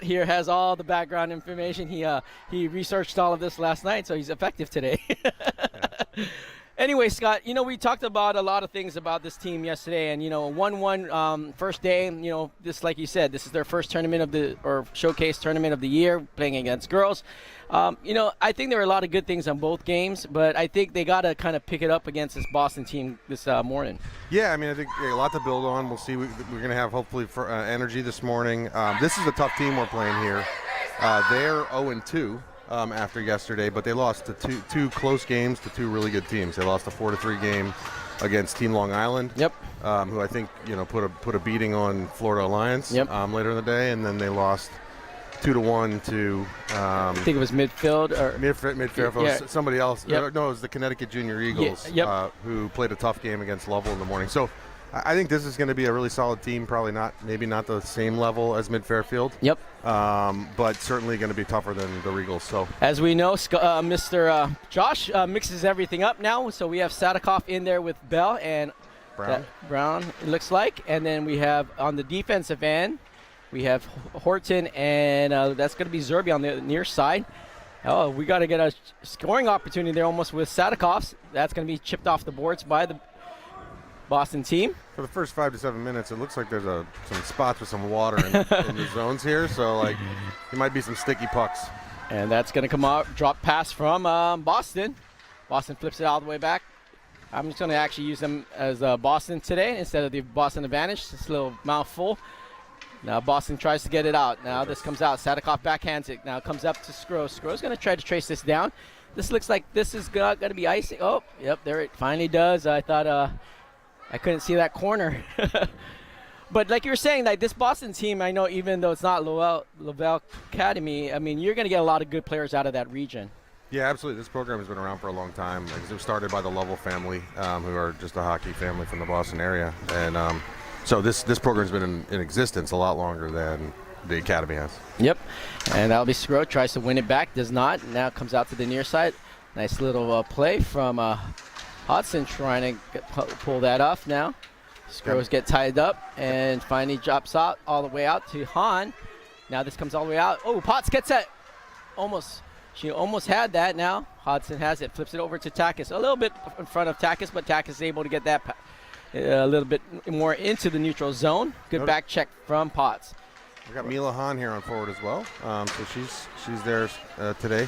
Here has all the background information. He researched all of this last night, so he's effective today. Anyway, Scott, we talked about a lot of things about this team yesterday, and 1-1 first day. This, like you said, this is their first tournament showcase tournament of the year, playing against girls. I think there were a lot of good things on both games, but I think they got to kind of pick it up against this Boston team this morning. Yeah, I mean, I think a lot to build on. We'll see. We're going to have hopefully energy this morning. This is a tough team we're playing here. They're 0-2. After yesterday, but they lost to two close games to two really good teams. They lost a 4-3 game against Team Long Island, who I think put a beating on Florida Alliance later in the day, and then they lost 2-1 to I think it was Midfield or Midfield. Somebody else. No, it was the Connecticut Junior Eagles who played a tough game against Lovell in the morning. So I think this is going to be a really solid team. Probably maybe not the same level as Mid-Fairfield. But certainly going to be tougher than the Regals. So as we know, Mr. Josh mixes everything up now. So we have Sadikoff in there with Bell and Brown. It looks like, and then we have on the defensive end, we have Horton, and that's going to be Zerby on the near side. Oh, we got to get a scoring opportunity there, almost with Sadikoff. That's going to be chipped off the boards by the Boston team. For the first 5 to 7 minutes, it looks like there's some spots with some water in the zones here, so there might be some sticky pucks. And that's going to come out, drop pass from Boston. Boston flips it all the way back. I'm just going to actually use them as Boston today instead of the Boston advantage. This little mouthful. Now Boston tries to get it out. Now this comes out. Sadikoff backhands it. Now it comes up to Sgro. Sgro's going to try to trace this down. This looks like this is going to be icing. Oh, yep, there it finally does. I thought I couldn't see that corner. But like you were saying, this Boston team, I know even though it's not Lovell Academy, I mean, you're going to get a lot of good players out of that region. Yeah, absolutely. This program has been around for a long time. It was started by the Lovell family, who are just a hockey family from the Boston area. And so this program's been in existence a lot longer than the Academy has. Yep. And that'll be Sgro. Tries to win it back. Does not. Now it comes out to the near side. Nice little play from Hudson trying to pull that off now. Sgros get tied up and finally drops out all the way out to Hahn. Now this comes all the way out. Oh, Potts gets that. She almost had that now. Hudson has it. Flips it over to Takis. A little bit in front of Takis, but Takis is able to get that a little bit more into the neutral zone. Good back check from Potts. We got Mila Hahn here on forward as well. So she's there today.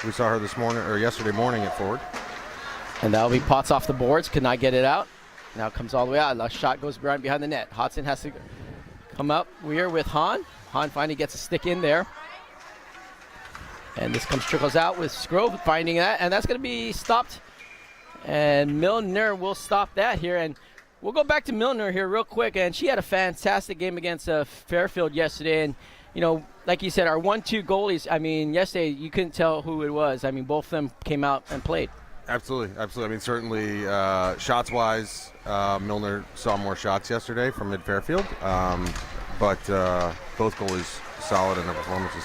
We saw her yesterday morning at forward. And that'll be Potts off the boards. Could not get it out. Now it comes all the way out. Last shot goes behind the net. Hodson has to come up. We're with Hahn. Hahn finally gets a stick in there. And this trickles out with Sgro finding that. And that's going to be stopped. And Milner will stop that here. And we'll go back to Milner here real quick. And she had a fantastic game against Fairfield yesterday. And, like you said, our 1-2 goalies, I mean, yesterday you couldn't tell who it was. I mean, both of them came out and played. Absolutely. I mean, certainly shots-wise, Milner saw more shots yesterday from Mid-Fairfield, but both goalies solid in their performances.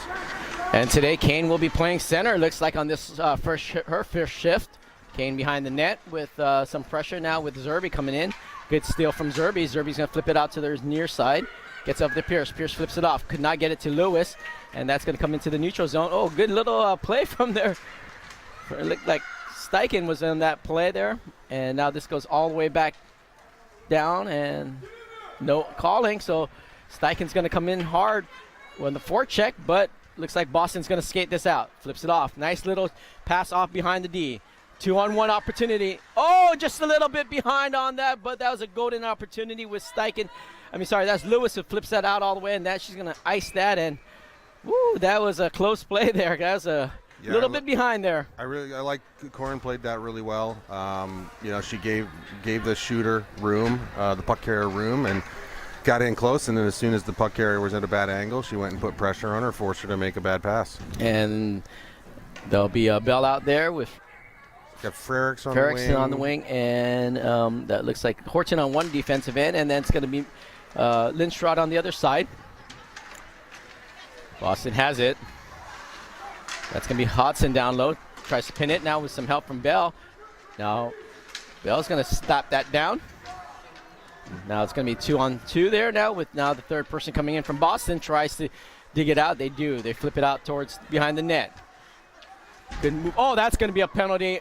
And today, Kane will be playing center. Looks like on this her first shift. Kane behind the net with some pressure now with Zerby coming in. Good steal from Zerby. Zerby's going to flip it out to their near side. Gets up to Pierce. Pierce flips it off. Could not get it to Lewis, and that's going to come into the neutral zone. Oh, good little play from there. It looked like Steichen was in that play there, and now this goes all the way back down, and no calling. So Steichen's going to come in hard on the forecheck, but looks like Boston's going to skate this out. Flips it off. Nice little pass off behind the D. 2-on-1 opportunity. Oh, just a little bit behind on that, but that was a golden opportunity with Steichen. That's Lewis who flips that out all the way, and that she's going to ice that, and woo, that was a close play there. That was a little bit behind there. I like Corin played that really well. She gave the shooter room, the puck carrier room, and got in close. And then as soon as the puck carrier was at a bad angle, she went and put pressure on her, forced her to make a bad pass. And there'll be a Bell out there with got Frerichs on the wing, and that looks like Horton on one defensive end, and then it's going to be Lindstrad on the other side. Boston has it. That's going to be Hodson down low. Tries to pin it now with some help from Bell. Now, Bell's going to stop that down. Now it's going to be 2-on-2 there now with now the third person coming in from Boston. Tries to dig it out? They do. They flip it out towards behind the net. Good move. Oh, that's going to be a penalty.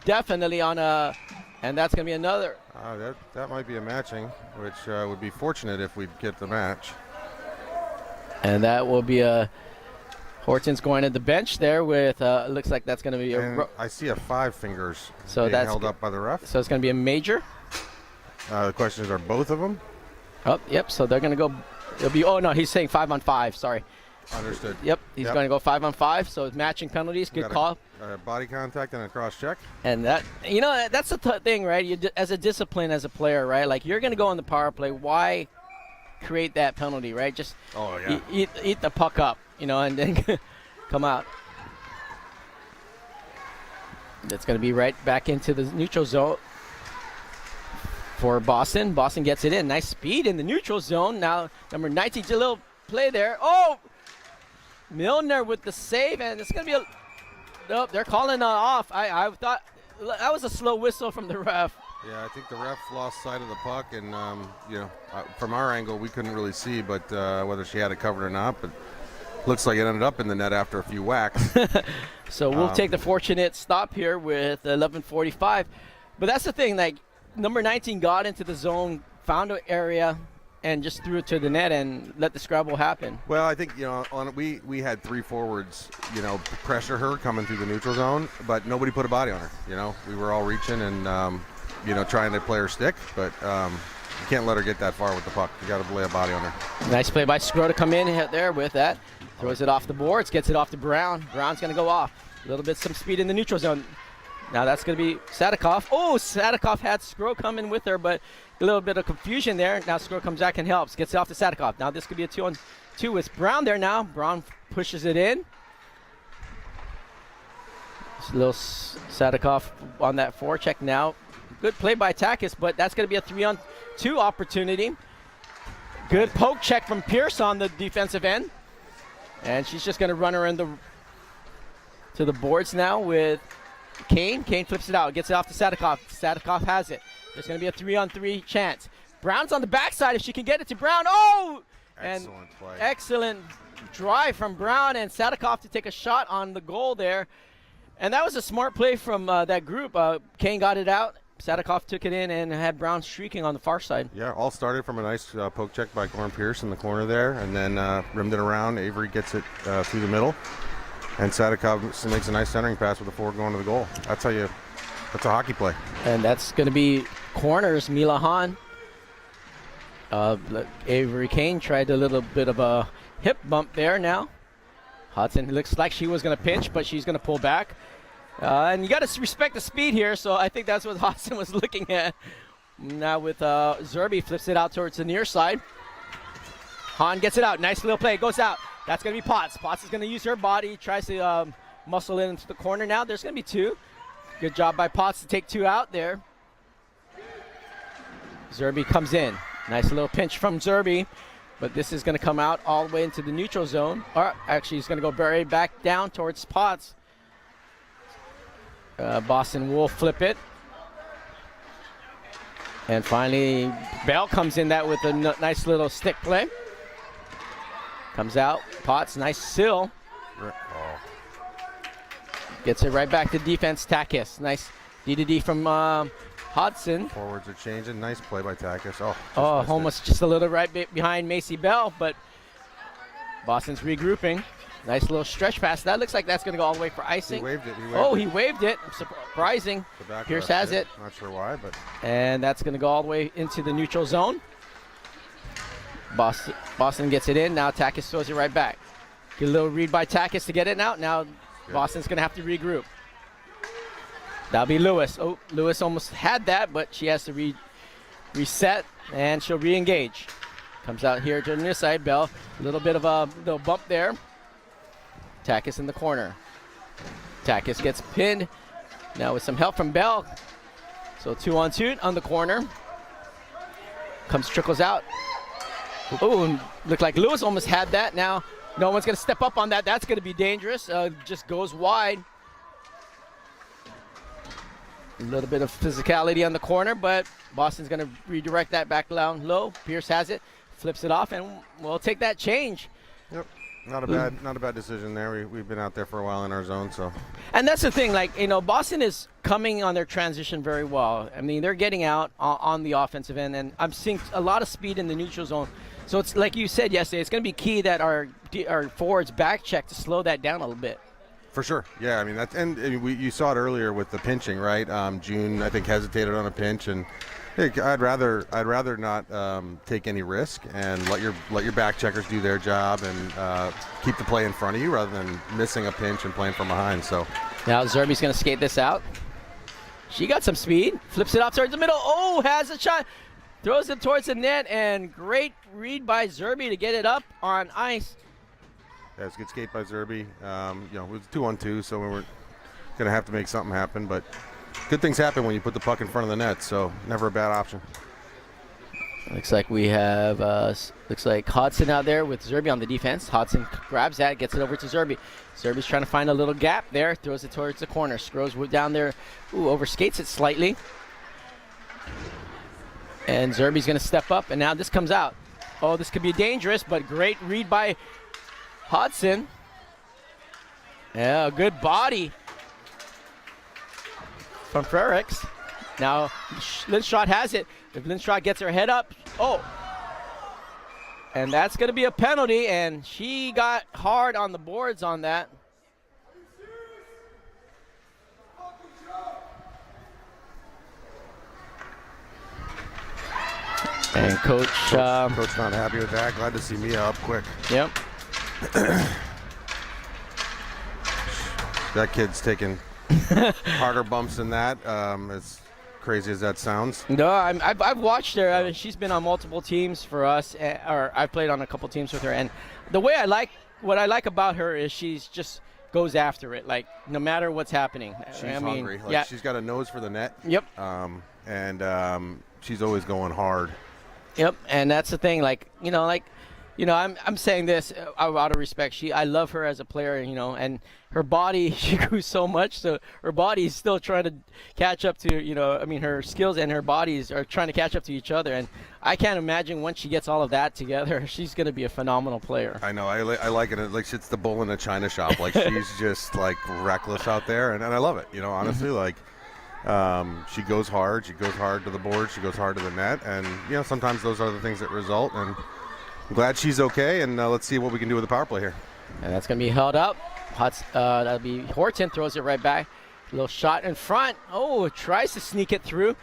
Definitely on a, and that's going to be another. That might be a matching, which would be fortunate if we get the match. And that will be a, Horton's going to the bench there with, looks like that's going to be a. I see a 5 fingers so being that's held up by the ref. So it's going to be a major. The question is, are both of them? Oh, yep. So they're going to go. It'll be. Oh no, he's saying 5-on-5. Sorry. Understood. Yep. He's going to go 5-on-5. So it's matching penalties. Good call. Body contact and a cross check. And that, you know, that's the thing, right? You as a discipline as a player, right? Like you're going to go on the power play. Why create that penalty, right? Just eat the puck up, you know, and then come out. That's going to be right back into the neutral zone for Boston. Boston gets it in. Nice speed in the neutral zone. Now, number 19, a little play there. Oh! Milner with the save, and it's going to be a... Nope, they're calling off. I thought that was a slow whistle from the ref. Yeah, I think the ref lost sight of the puck, and, you know, from our angle, we couldn't really see, but whether she had it covered or not, but looks like it ended up in the net after a few whacks. So we'll take the fortunate stop here with 11:45. But that's the thing, like, number 19 got into the zone, found an area, and just threw it to the net and let the scrabble happen. Well, I think, you know, we had 3 forwards, you know, pressure her coming through the neutral zone, but nobody put a body on her. You know, we were all reaching and, you know, trying to play her stick, but you can't let her get that far with the puck. You got to lay a body on her. Nice play by Sgro to come in there with that. Throws it off the boards, gets it off to Brown. Brown's going to go off. A little bit, some speed in the neutral zone. Now that's going to be Sadikov. Oh, Sadikov had Sgro come in with her, but a little bit of confusion there. Now Sgro comes back and helps. Gets it off to Sadikov. Now this could be a 2-on-2 with Brown there now. Brown pushes it in. Just a little Sadikov on that forecheck now. Good play by Takis, but that's going to be a 3-on-2 opportunity. Good poke check from Pierce on the defensive end. And she's just going to run her in to the boards now with Kane. Kane flips it out, gets it off to Sadikov. Sadikov has it. There's going to be a 3-on-3 chance. Brown's on the backside if she can get it to Brown. Oh! Excellent play. Excellent drive from Brown and Sadikov to take a shot on the goal there. And that was a smart play from that group. Kane got it out. Sadikov took it in and had Brown streaking on the far side. Yeah, all started from a nice poke check by Gorham Pierce in the corner there, and then rimmed it around. Avery gets it through the middle, and Sadikov makes a nice centering pass with the forward going to the goal. That's a hockey play. And that's going to be corners. Milahan. Avery Kane tried a little bit of a hip bump there now. Hudson looks like she was going to pinch, but she's going to pull back. And you got to respect the speed here, so I think that's what Hudson was looking at. Now with Zerby flips it out towards the near side. Hahn gets it out. Nice little play. Goes out. That's going to be Potts. Potts is going to use her body. Tries to muscle in into the corner now. There's going to be 2. Good job by Potts to take 2 out there. Zerby comes in. Nice little pinch from Zerby. But this is going to come out all the way into the neutral zone. Or actually, he's going to go very back down towards Potts. Boston will flip it. And finally, Bell comes in that with a nice little stick play. Comes out. Potts, nice sill. Gets it right back to defense. Takis, nice D-to-D from Hodson. Forwards are changing. Nice play by Takis. Almost just a little right behind Macy Bell, but Boston's regrouping. Nice little stretch pass. That looks like that's going to go all the way for icing. He waved it. He waved it. Surprising. Pierce has it. Not sure why, but. And that's going to go all the way into the neutral zone. Boston gets it in. Now Takis throws it right back. Get a little read by Takis to get it out. Now Boston's going to have to regroup. That'll be Lewis. Oh, Lewis almost had that, but she has to reset, and she'll re-engage. Comes out here to the near side. Bell, a little bit of a little bump there. Takis in the corner. Takis gets pinned. Now with some help from Bell. So 2-on-2 on the corner. Trickles out. Oh, looked like Lewis almost had that. Now no one's going to step up on that. That's going to be dangerous. Just goes wide. A little bit of physicality on the corner, but Boston's going to redirect that back down low. Pierce has it. Flips it off, and we'll take that change. Yep. Not a bad decision there. We've been out there for a while in our zone, so. And that's the thing, like, you know, Boston is coming on their transition very well. I mean, they're getting out on the offensive end, and I'm seeing a lot of speed in the neutral zone. So it's like you said yesterday, it's going to be key that our forwards back check to slow that down a little bit. For sure, yeah. I mean, you saw it earlier with the pinching, right? June, I think, hesitated on a pinch, and hey, I'd rather not take any risk and let your back checkers do their job and keep the play in front of you rather than missing a pinch and playing from behind. So now Zerby's going to skate this out. She got some speed, flips it off towards the middle. Oh, has a shot, throws it towards the net, and great read by Zerby to get it up on ice. Yeah, it's a good skate by Zerby. You know, it was 2-on-2, so we were going to have to make something happen, but good things happen when you put the puck in front of the net, so never a bad option. Looks like we have, looks like Hodson out there with Zerby on the defense. Hodson grabs that, gets it over to Zerby. Zerby's trying to find a little gap there, throws it towards the corner. Sgro's down there, overskates it slightly. And Zerby's going to step up, and now this comes out. Oh, this could be dangerous, but great read by Hodson. Yeah, a good body from Frericks. Now Lindström has it. If Lindström gets her head up, and that's going to be a penalty, and she got hard on the boards on that. And coach not happy with that. Glad to see Mia up quick. Yep. That kid's taking harder bumps than that, as crazy as that sounds. No, I've watched her. I mean, she's been on multiple teams for us, or I've played on a couple teams with her. And what I like about her is she's just goes after it, like no matter what's happening. She's hungry. Like, yeah. She's got a nose for the net. Yep. And she's always going hard. Yep. And that's the thing. I'm saying this out of respect. I love her as a player, and her body, she grew so much, so her body is still trying to catch up to, her skills and her bodies are trying to catch up to each other. And I can't imagine once she gets all of that together, she's going to be a phenomenal player. I know. I like it. Like it's the bull in a china shop. Like she's just like reckless out there, and I love it. Honestly, like. She goes hard. She goes hard to the board. She goes hard to the net, and sometimes those are the things that result. And I'm glad she's okay. And let's see what we can do with the power play here. And that's going to be held up. That'll be Horton, throws it right back. A little shot in front. Oh, tries to sneak it through.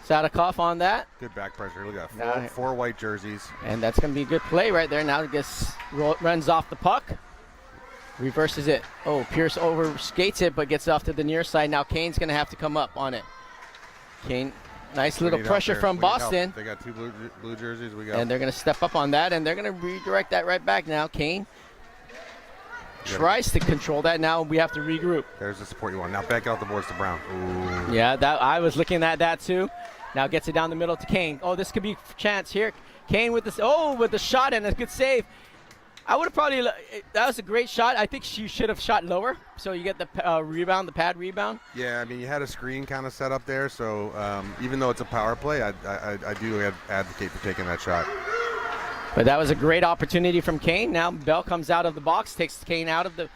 Sadikoff on that. Good back pressure. Look at that. Four white jerseys. And that's going to be a good play right there. Now it gets runs off the puck. Reverses it. Oh, Pierce overskates it, but gets off to the near side. Now Kane's going to have to come up on it. Kane, nice little pressure from Boston. They got two blue jerseys. And they're going to step up on that, and they're going to redirect that right back now. Kane tries to control that. Now we have to regroup. There's the support you want. Now back out the boards to Brown. Ooh. Yeah, I was looking at that too. Now gets it down the middle to Kane. Oh, this could be a chance here. Kane with this. Oh, with the shot and a good save. I would have probably, that was a great shot. I think she should have shot lower, so you get the rebound, the pad rebound. Yeah, I mean, you had a screen kind of set up there, so even though it's a power play, I do advocate for taking that shot. But that was a great opportunity from Kane. Now Bell comes out of the box, takes Kane out of the,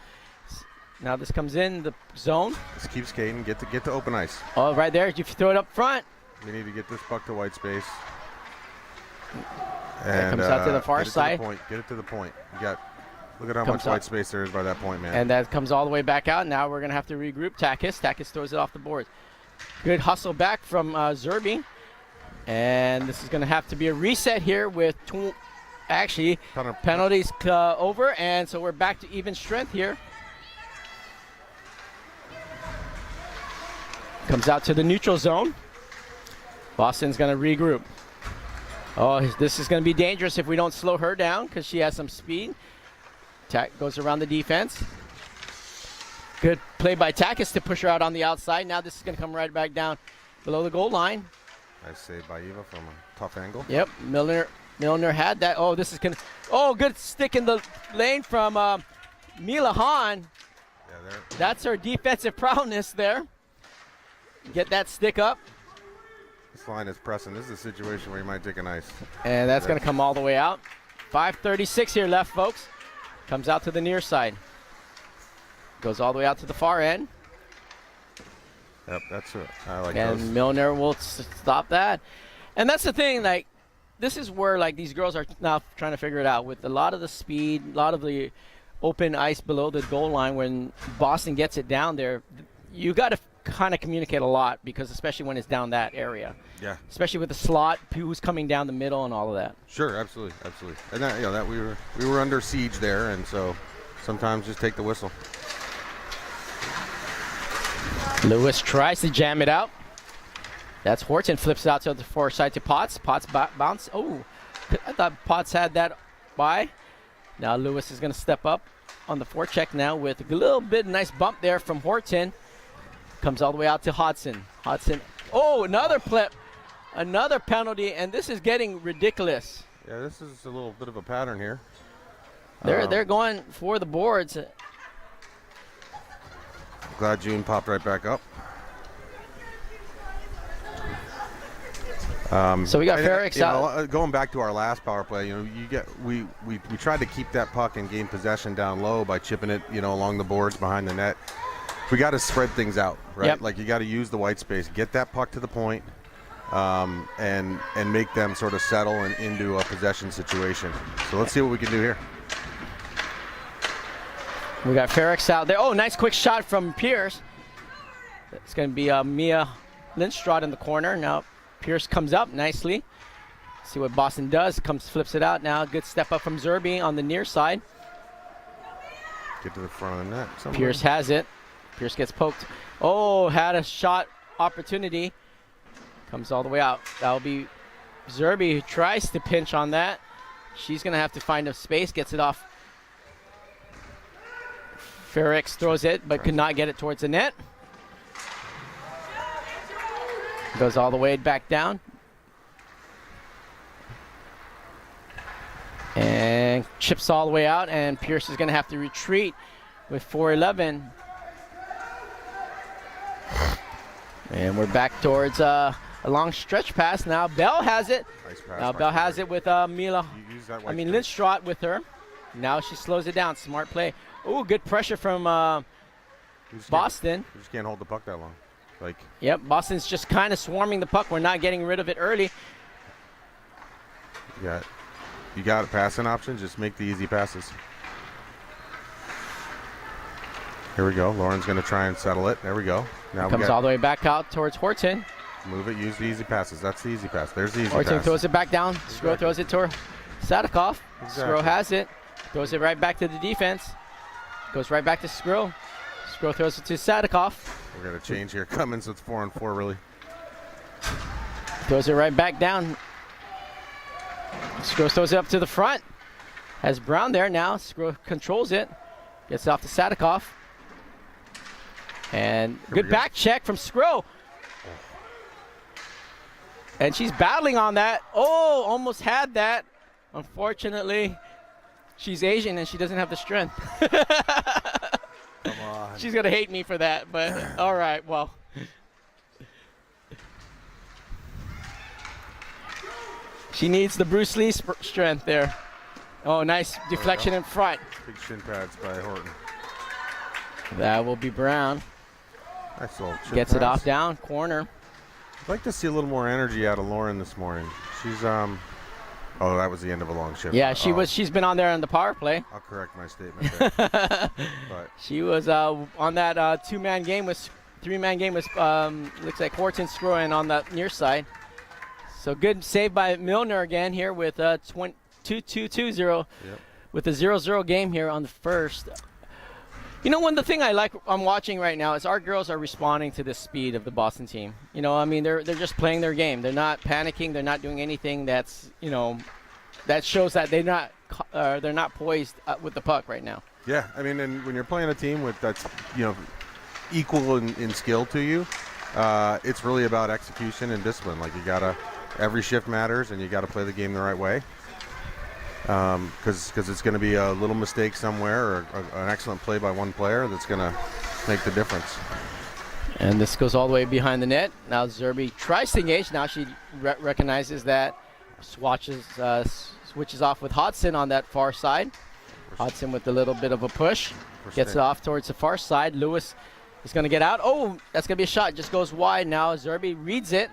now this comes in the zone. Just keep skating, get to open ice. Oh, right there, if you throw it up front. We need to get this puck to white space. And comes out to the far side. Get it to the point. Look at how much white space there is by that point, man. And that comes all the way back out. Now we're going to have to regroup Takis. Takis throws it off the board. Good hustle back from Zerby. And this is going to have to be a reset here with penalties over. And so we're back to even strength here. Comes out to the neutral zone. Boston's going to regroup. Oh, this is going to be dangerous if we don't slow her down because she has some speed. Goes around the defense. Good play by Takis to push her out on the outside. Now this is going to come right back down below the goal line. Nice save by Eva from a tough angle. Yep, Milner had that. Oh, this is going to. Oh, good stick in the lane from Mila Hahn. Yeah, that's her defensive prowess there. Get that stick up. This line is pressing. This is a situation where you might take an ice. And that's going to come all the way out. 5:36 here left, folks. Comes out to the near side. Goes all the way out to the far end. Yep, that's it. I like And those. Milner will stop that. And that's the thing, like, this is where, like, these girls are now trying to figure it out. With a lot of the speed, a lot of the open ice below the goal line, when Boston gets it down there, you got to kind of communicate a lot, because especially when it's down that area. Yeah. Especially with the slot, who's coming down the middle and all of that. Sure, absolutely. And that, that we were under siege there, and so sometimes just take the whistle. Lewis tries to jam it out. That's Horton, flips it out to the far side to Potts. Potts bounce. Oh, I thought Potts had that by. Now Lewis is going to step up on the forecheck now with a little bit nice bump there from Horton. Comes all the way out to Hodson. Hodson. Oh, another penalty, and this is getting ridiculous. Yeah, this is a little bit of a pattern here. They're going for the boards. Glad June popped right back up. So we got Ferrix out. Going back to our last power play, we tried to keep that puck and gain possession down low by chipping it, along the boards behind the net. We got to spread things out, right? Yep. Like, you got to use the white space, get that puck to the point, and make them sort of settle and into a possession situation. So let's see what we can do here. We got Ferrix out there. Oh, nice quick shot from Pierce. It's going to be Mia Lindström in the corner. Now Pierce comes up nicely. See what Boston does. Flips it out now. Good step up from Zerbe on the near side. Get to the front of the net. Somewhere. Pierce has it. Pierce gets poked. Oh, had a shot opportunity. Comes all the way out. That'll be Zerbe who tries to pinch on that. She's going to have to find a space. Gets it off. Ferrix throws it, but could not get it towards the net. Goes all the way back down. And chips all the way out, and Pierce is going to have to retreat with 4:11. And we're back towards a long stretch pass. Now Bell has it. Nice pass. Now Bell has it with Lindström with her. Now she slows it down. Smart play. Oh, good pressure from Boston. You just can't hold the puck that long. Yep, Boston's just kind of swarming the puck. We're not getting rid of it early. Yeah, you got a passing option. Just make the easy passes. Here we go. Lauren's going to try and settle it. There we go. Now Comes all the way back out towards Horton. Move it. Use the easy passes. That's the easy pass. There's the easy Horton pass. throws it back down. Exactly. Sgro throws it to Sadikov. Exactly. Sgro has it. Throws it right back to the defense. Goes right back to Sgro. Sgro throws it to Sadikov. We're going to change here. Cummins with 4-on-4, really. Throws it right back down. Sgro throws it up to the front. Has Brown there now. Sgro controls it. Gets it off to Sadikov. And good back check from Sgro. And she's battling on that. Oh, almost had that. Unfortunately, she's Asian and she doesn't have the strength. Come on. She's going to hate me for that, but all right, well. She needs the Bruce Lee strength there. Oh, nice deflection in front. Big shin pads by Horton. That will be Brown. Nice little shin Gets it pads. off down, corner. I'd like to see a little more energy out of Lauren this morning. She's, oh, that was the end of a long shift. Yeah, she's been on there on the power play. I'll correct my statement there. But She was on that three-man game with looks like Horton Sgro and on the near side. So good save by Milner again here with 2-2-2-0 yep. with a 0-0 game here on the first. The thing I'm watching right now is our girls are responding to the speed of the Boston team. They're just playing their game. They're not panicking. They're not doing anything that's, that shows that they're not poised with the puck right now. yeah, and when you're playing a team that's, equal in skill to you, it's really about execution and discipline. Like, every shift matters, and you got to play the game the right way. Because it's going to be a little mistake somewhere or an excellent play by one player that's going to make the difference. And this goes all the way behind the net. Now Zerbe tries to engage. Now she recognizes that, switches off with Hodson on that far side. Hudson with a little bit of a push. Gets stick. it off towards the far side. Lewis is going to get out. Oh, that's going to be a shot. Just goes wide now. Zerbe reads it.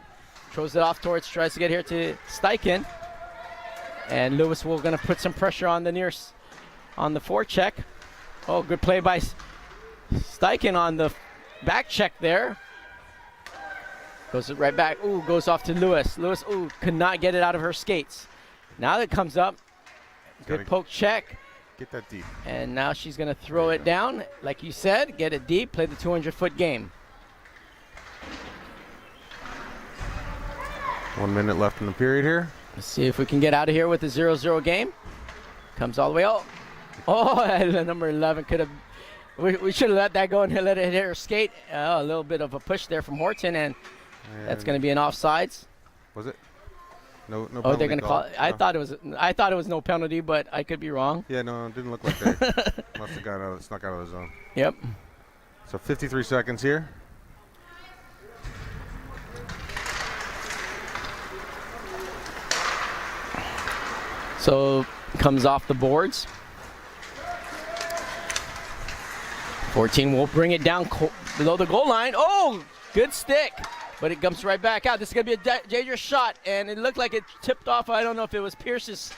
Throws it off towards, tries to get here to Steichen. And Lewis will going to put some pressure on the on the forecheck. Oh, good play by Steichen on the back check there. Goes it right back. Ooh, goes off to Lewis. Lewis, ooh, could not get it out of her skates. Now that comes up. Good poke check. Get that deep. And now she's going to throw it down. Like you said, get it deep, play the 200-foot game. 1 minute left in the period here. Let's see if we can get out of here with a 0-0 game. Comes all the way out. Oh, number 11 could have. We should have let that go and let it hit her skate. A little bit of a push there from Horton, and that's going to be an offsides. Was it? No. Oh, they're going to call it. I No. thought it was no penalty, but I could be wrong. Yeah, no, it didn't look like that. Must have snuck out of the zone. Yep. So 53 seconds here. So comes off the boards. 14 will bring it down below the goal line. Oh, good stick. But it comes right back out. This is going to be a dangerous shot. And it looked like it tipped off. I don't know if it was Pierce's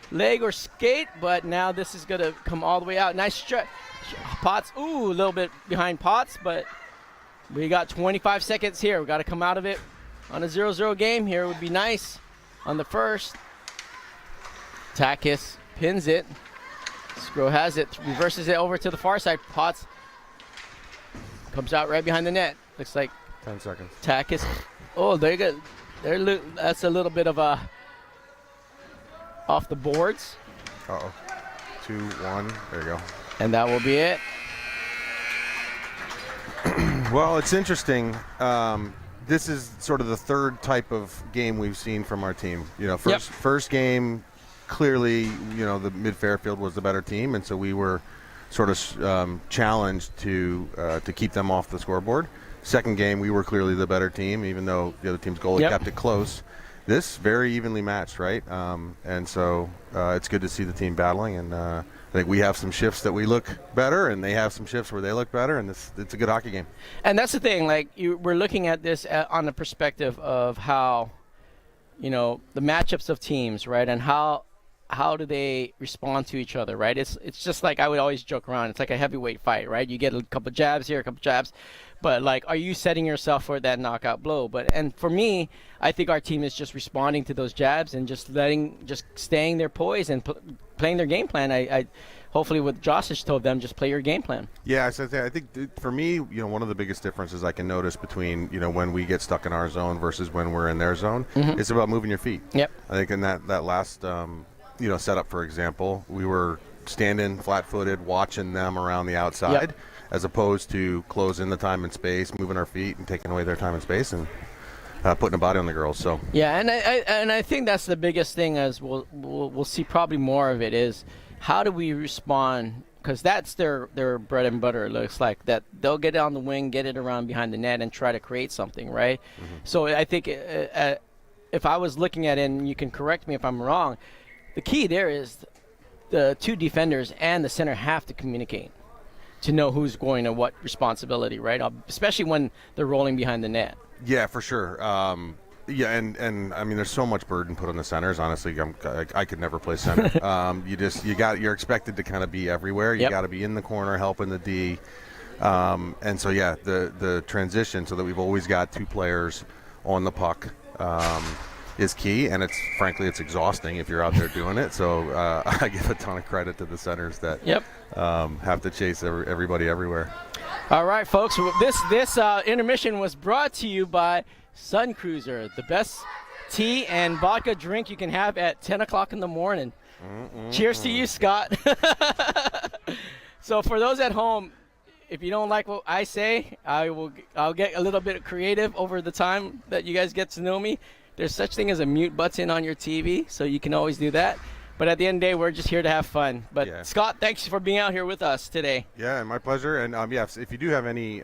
leg or skate. But now this is going to come all the way out. Nice stretch. Potts, ooh, a little bit behind Potts. But we got 25 seconds here. We got to come out of it on a 0-0 game here. Would be nice on the first. Takis pins it. Sgro has it. Reverses it over to the far side. Potts comes out right behind the net. Looks like 10 seconds. Takis. Oh, there you go. That's a little bit of a off the boards. Uh-oh. 2-1. There you go. And that will be it. Well, it's interesting. This is sort of the third type of game we've seen from our team. You know, first game, clearly, you know, the Mid-Fairfield was the better team, and so we were sort of challenged to keep them off the scoreboard. Second game, we were clearly the better team, even though the other team's goalie kept it close. This very evenly matched, right? And so it's good to see the team battling, and I think we have some shifts that we look better, and they have some shifts where they look better, and it's a good hockey game. And that's the thing, like, we're looking at this on the perspective of how, you know, the matchups of teams, right, and how do they respond to each other, right? It's just like I would always joke around. It's like a heavyweight fight, right? You get a couple jabs here, a couple jabs, but like, are you setting yourself for that knockout blow? And for me, I think our team is just responding to those jabs and just staying their poise and playing their game plan. I hopefully what Josh has told them, just play your game plan. Yeah, I think for me, you know, one of the biggest differences I can notice between, you know, when we get stuck in our zone versus when we're in their zone, it's about moving your feet. Yep. I think in that last you know, setup, for example, we were standing flat-footed, watching them around the outside, as opposed to closing the time and space, moving our feet, and taking away their time and space, and putting a body on the girls. So yeah, and I think that's the biggest thing, as we'll see probably more of it, is how do we respond, because that's their bread and butter. It looks like that they'll get it on the wing, get it around behind the net, and try to create something, right? So I think if I was looking at it, and you can correct me if I'm wrong, the key there is the two defenders and the center have to communicate to know who's going to what responsibility, right? Especially when they're rolling behind the net. yeah, for sure. Yeah, and I mean, there's so much burden put on the centers. Honestly, I could never play center. You're expected to kind of be everywhere. You got to be in the corner helping the D. And so yeah, the transition so that we've always got two players on the puck is key, and frankly it's exhausting if you're out there doing it. So I give a ton of credit to the centers that have to chase everybody everywhere. All right, folks. Well, this intermission was brought to you by Sun Cruiser, the best tea and vodka drink you can have at 10 o'clock in the morning. Cheers to you, Scott. So for those at home, if you don't like what I say, I'll get a little bit creative over the time that you guys get to know me. There's such thing as a mute button on your TV, so you can always do that. But at the end of the day, we're just here to have fun. But Yeah. Scott, thanks for being out here with us today. Yeah, my pleasure. And if you do have any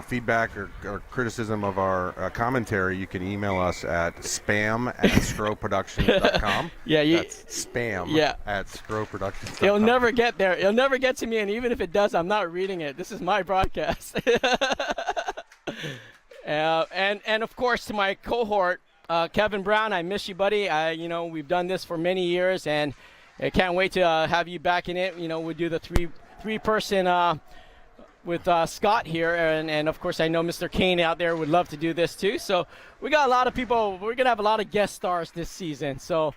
feedback or criticism of our commentary, you can email us at spam@sgroproductions.com. Yeah, that's spam at sgroproductions.com. It'll never get there. It'll never get to me, and even if it does, I'm not reading it. This is my broadcast. And of course, to my cohort, Kevin Brown, I miss you, buddy. We've done this for many years, and I can't wait to have you back in it. We'll do the three-person with Scott here, and of course, I know Mr. Kane out there would love to do this too. So we got a lot of people. We're gonna have a lot of guest stars this season. So,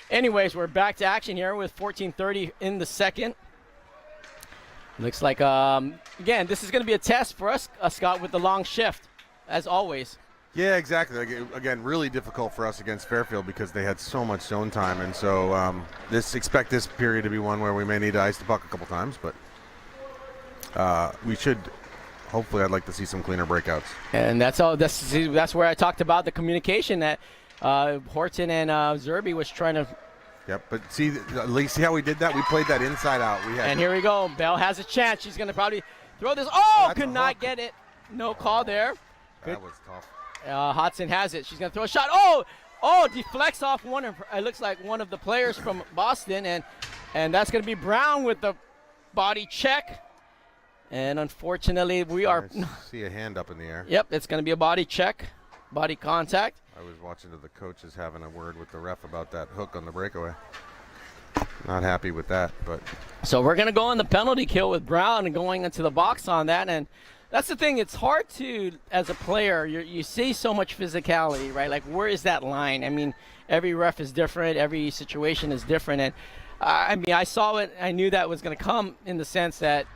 anyways, we're back to action here with 14:30 in the second. Looks like again, this is gonna be a test for us, Scott, with the long shift, as always. Yeah, exactly. Again, really difficult for us against Fairfield because they had so much zone time, and so expect this period to be one where we may need to ice the puck a couple times, but we should. Hopefully, I'd like to see some cleaner breakouts. And that's all. That's where I talked about the communication that Horton and Zerby was trying to. Yep, but see how we did that? We played that inside out. And here we go. Bell has a chance. She's going to probably throw this. Oh, could not get it. No call there. That was tough. Hodson has it. She's going to throw a shot. Deflects off one of it looks like one of the players from Boston, and that's going to be Brown with the body check. And unfortunately, I see a hand up in the air. Yep, it's going to be a body check, body contact. I was watching the coaches having a word with the ref about that hook on the breakaway. Not happy with that, but. So we're going to go on the penalty kill with Brown and going into the box on that, and that's the thing. It's hard to, as a player, you see so much physicality, right? Like, where is that line? I mean, every ref is different. Every situation is different. And, I saw it. I knew that was going to come in the sense that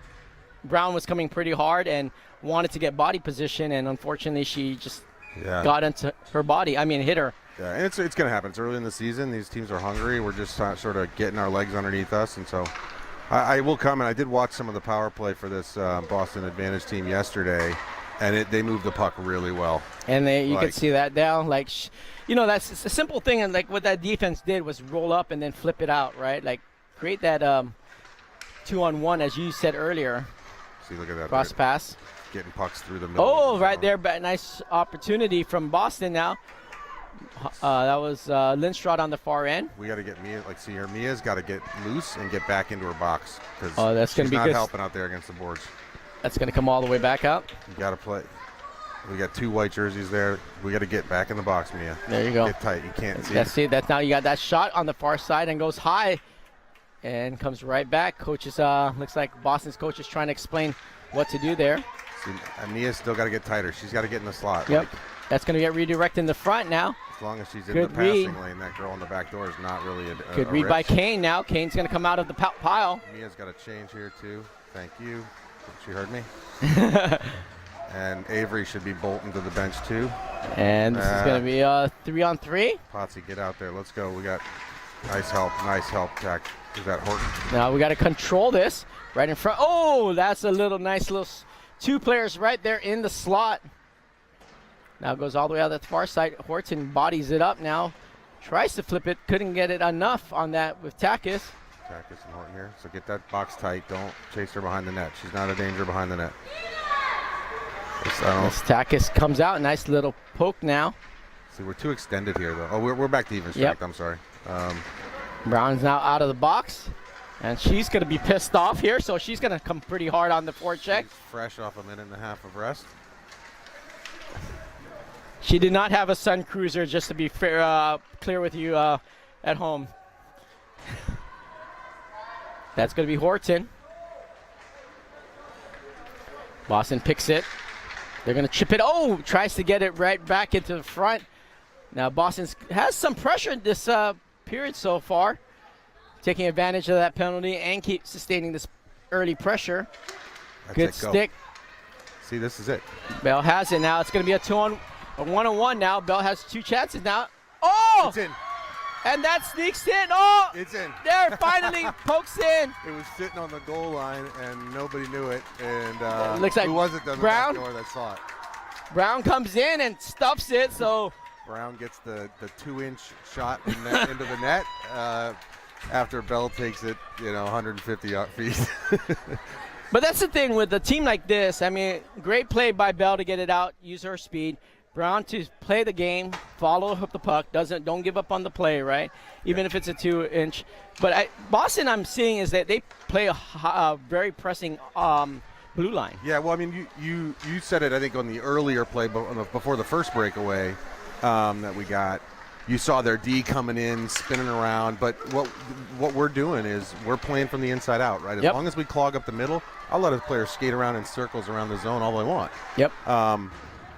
Brown was coming pretty hard and wanted to get body position. And, unfortunately, she just got into her body. Hit her. Yeah, and it's going to happen. It's early in the season. These teams are hungry. We're just sort of getting our legs underneath us. And so I will comment. I did watch some of the power play for this Boston Advantage team yesterday, and they moved the puck really well. And you could see that down. That's a simple thing. And like what that defense did was roll up and then flip it out, right? Like create that 2-on-1, as you said earlier. See, look at that. Cross pass. Getting pucks through the middle. Oh, right there. Nice opportunity from Boston now. That was Lindström on the far end. We got to get Mia, see her. Mia's got to get loose and get back into her box because that's going to be not good. Helping out there against the boards. That's going to come all the way back out. You got to play. We got two white jerseys there. We got to get back in the box, Mia. There you go. Get tight. You can't see. That's now you got that shot on the far side and goes high, and comes right back. Coaches looks like Boston's coach is trying to explain what to do there. See, Mia's still got to get tighter. She's got to get in the slot. Yep. That's going to get redirected in the front now. As long as she's in the passing lane, that girl in the back door is not really a good read by Kane now. Kane's going to come out of the pile. Mia's got to change here, too. Thank you. She heard me. And Avery should be bolting to the bench, too. And this is going to be a 3-on-3. Potsy, get out there. Let's go. We got nice help, Jack. Is that Horton? Now we got to control this right in front. Oh, that's a nice little two players right there in the slot. Now it goes all the way out the far side. Horton bodies it up now. Tries to flip it. Couldn't get it enough on that with Takis. Takis and Horton here. So get that box tight. Don't chase her behind the net. She's not a danger behind the net. This Takis comes out. Nice little poke now. See, we're too extended here, though. Oh, we're back to even strength. Yep. I'm sorry. Brown's now out of the box. And she's going to be pissed off here. So she's going to come pretty hard on the forecheck. She's fresh off a minute and a half of rest. She did not have a Sun Cruiser, just to be fair, clear with you at home. That's going to be Horton. Boston picks it. They're going to chip it. Oh, tries to get it right back into the front. Now Boston has some pressure in this period so far, taking advantage of that penalty and keep sustaining this early pressure. Good stick. See, this is it. Bell has it now. It's going to be a 1-on-1 now. Bell has two chances now. Oh! It's in. And that sneaks in. Oh! It's in. There, finally pokes in. It was sitting on the goal line, and nobody knew it. And looks like who was it Brown? That saw it? Brown comes in and stuffs it. So Brown gets the 2-inch shot into the net. after Bell takes it, 150 feet. But that's the thing with a team like this. I mean, great play by Bell to get it out, use her speed. Brown to play the game, follow up the puck, don't give up on the play, right? Even if it's a 2-inch. But Boston, I'm seeing is that they play a very pressing blue line. Yeah, well, I mean, you said it, I think, on the earlier play before the first breakaway that we got. You saw their D coming in, spinning around, but what we're doing is we're playing from the inside out, right? As long as we clog up the middle, I'll let a player skate around in circles around the zone all they want. Yep.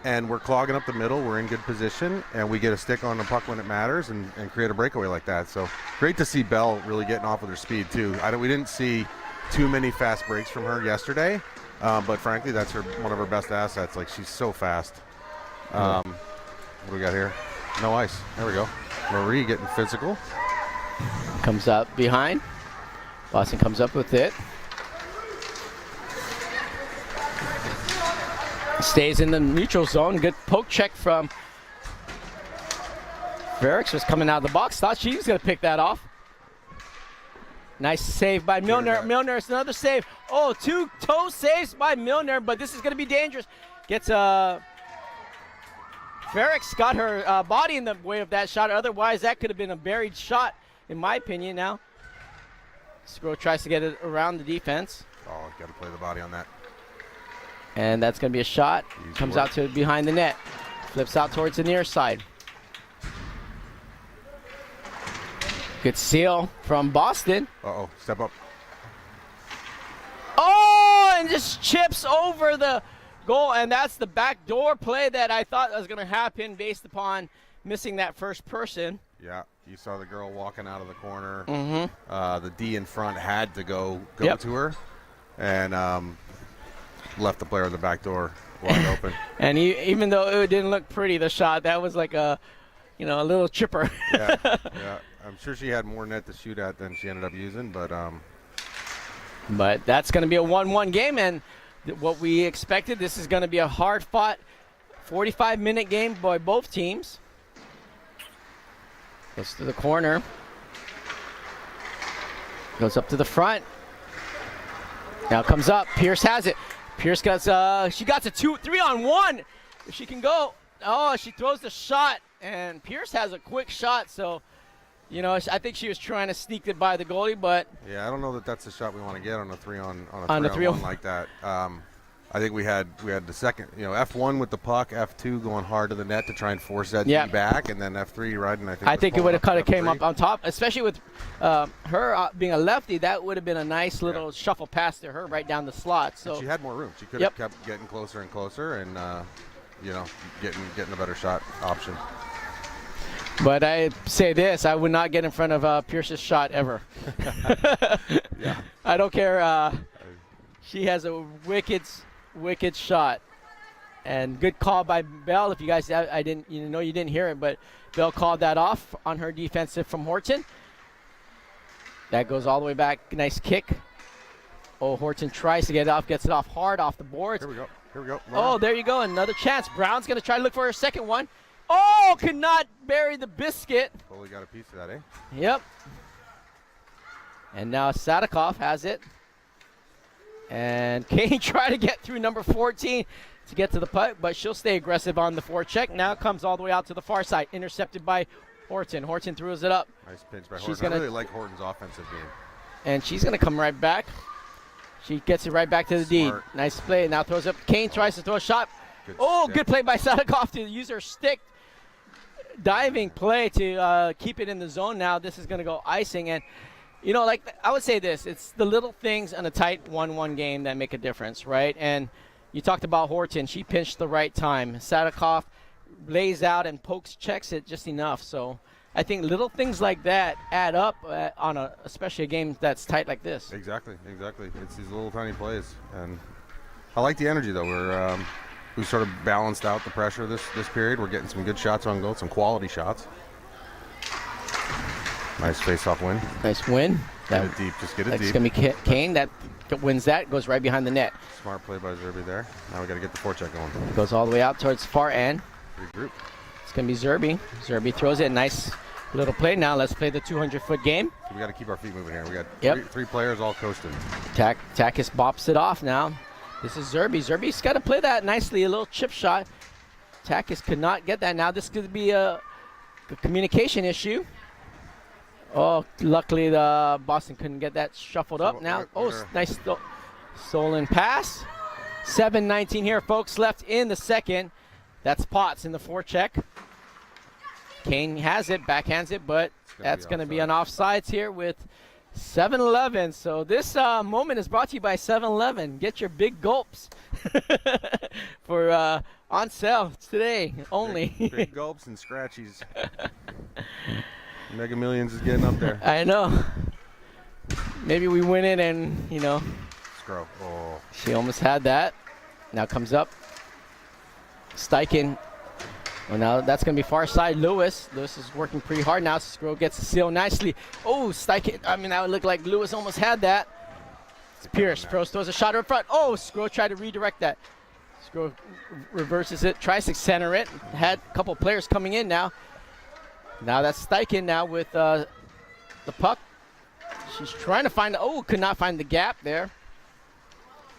And we're clogging up the middle, we're in good position, and we get a stick on the puck when it matters and create a breakaway like that. So great to see Bell really getting off with her speed, too. We didn't see too many fast breaks from her yesterday, but frankly, that's one of her best assets. Like, she's so fast. What do we got here? No ice. There we go. Marie getting physical. Comes up behind. Boston comes up with it. Stays in the neutral zone. Good poke check from Ferrix, was coming out of the box. Thought she was going to pick that off. Nice save by Milner. Milner is another save. Oh, 2 toe saves by Milner, but this is going to be dangerous. Gets Ferrix got her body in the way of that shot. Otherwise, that could have been a buried shot, in my opinion. Now, Sgro tries to get it around the defense. Oh, got to play the body on that. And that's going to be a shot. Comes out to behind the net. Flips out towards the near side. Good seal from Boston. Uh-oh, step up. Oh, and just chips over the goal, and that's the backdoor play that I thought was going to happen based upon missing that first person. Yeah, you saw the girl walking out of the corner. Mm-hmm. The D in front had to go to her, and left the player in the back door wide open. And even though it didn't look pretty, the shot, that was like a little chipper. yeah, I'm sure she had more net to shoot at than she ended up using, but that's going to be a 1-1 game, and what we expected, this is going to be a hard-fought 45-minute game by both teams. Goes to the corner. Goes up to the front. Now comes up. Pierce has it. Pierce got she got a 3-on-1. If she can go. Oh, she throws the shot, and Pierce has a quick shot. So, I think she was trying to sneak it by the goalie, but yeah, I don't know that that's the shot we want to get on a 3-on-1 like that. I think we had the second, F1 with the puck, F2 going hard to the net to try and force that D back, and then F3 riding. I think it would have kind of came up on top, especially with her being a lefty. That would have been a nice little shuffle pass to her right down the slot. So and she had more room. She could have kept getting closer and closer, and getting a better shot option. But I say this, I would not get in front of Pierce's shot ever. Yeah. I don't care. She has a wicked shot. And good call by Bell. If you guys, you didn't hear it, but Bell called that off on her defensive from Horton. That goes all the way back. Nice kick. Oh, Horton tries to get it off, gets it off hard off the boards. Here we go. Oh, there you go. Another chance. Brown's going to try to look for her second one. Oh, could not bury the biscuit. Totally got a piece of that, eh? Yep. And now Sadikov has it. And Kane tried to get through number 14 to get to the puck, but she'll stay aggressive on the forecheck. Now comes all the way out to the far side, intercepted by Horton. Horton throws it up. Nice pinch by Horton. I really like Horton's offensive game. And she's going to come right back. She gets it right back to the D. Nice play. Now throws up. Kane tries to throw a shot. Good play by Sadikov to use her stick. Diving play to keep it in the zone. Now this is going to go icing. And, I would say this. It's the little things in a tight 1-1 game that make a difference, right? And you talked about Horton. She pinched the right time. Sadikov lays out and checks it just enough. So I think little things like that add up on especially a game that's tight like this. Exactly. It's these little tiny plays. And I like the energy, though. We sort of balanced out the pressure this period. We're getting some good shots on goal, some quality shots. Nice face-off win. Nice win. Get it deep. Just get it deep. It's going to be Kane that wins that. Goes right behind the net. Smart play by Zerby there. Now we got to get the forecheck going. Goes all the way out towards far end. Regroup. It's going to be Zerby. Zerby throws it. Nice Little play now. Let's play the 200-foot game. So we got to keep our feet moving here. We got Yep. three players all coasting. Takis bops it off now. This is Zerby. Zerby's got to play that nicely. A little chip shot. Takis could not get that. Now this could be a communication issue. Oh, luckily the Boston couldn't get that shuffled up. Now, nice stolen pass. 7:19 here, folks, left in the second. That's Potts in the forecheck. Kane has it, backhands it, but that's going to be on offsides here with 7-11. So this moment is brought to you by 7-Eleven. Get your big gulps for on sale today only. Big gulps and scratchies. Mega Millions is getting up there. I know. Maybe we win it and, Sgro. Oh. She almost had that. Now comes up. Steichen. Well, now that's going to be far side Lewis. Lewis is working pretty hard now. Sgro gets the seal nicely. Oh, Steichen. That would look like Lewis almost had that. It's Pierce. Prost throws a shot in front. Oh, Sgro tried to redirect that. Sgro reverses it, tries to center it. Had a couple players coming in now. Now that's Steichen now with the puck. She's trying to find, could not find the gap there.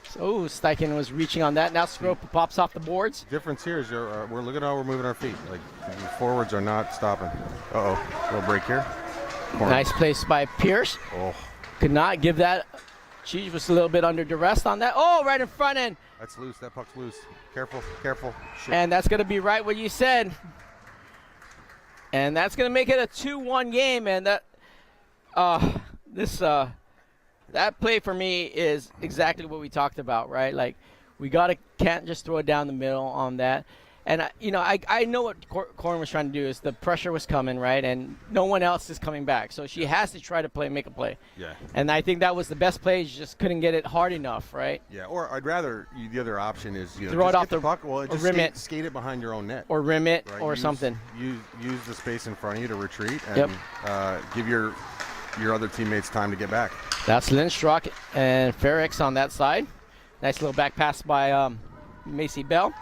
So, Steichen was reaching on that. Now Sgro pops off the boards. Difference here is we're looking at how we're moving our feet. Like, the forwards are not stopping. Little break here. Corner. Nice place by Pierce. Oh. Could not give that. She was a little bit under duress on that. Oh, right in front end. That's loose. That puck's loose. Careful, careful. Shit. And that's going to be right what you said. And that's going to make it a 2-1 game. And that that play for me is exactly what we talked about, right? Like, we can't just throw it down the middle on that. And I know what Corin was trying to do is the pressure was coming, right? And no one else is coming back, so she has to try to make a play. Yeah. And I think that was the best play. She just couldn't get it hard enough, right? Yeah. Or I'd rather the other option is throw it off the puck. Well, just rim it, skate it behind your own net, or rim it, right? or something. Use the space in front of you to retreat and give your other teammates time to get back. That's Lindstrom and Ferrix on that side. Nice little back pass by Macy Bell.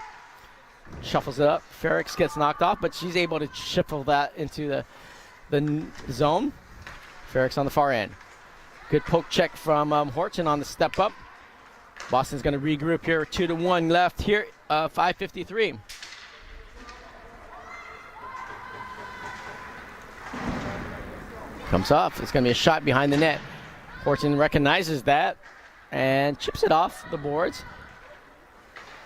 Shuffles it up. Ferrix gets knocked off, but she's able to shuffle that into the zone. Ferrix on the far end. Good poke check from Horton on the step up. Boston's going to regroup here. 2-1 left here. 5:53. Comes off. It's going to be a shot behind the net. Horton recognizes that and chips it off the boards.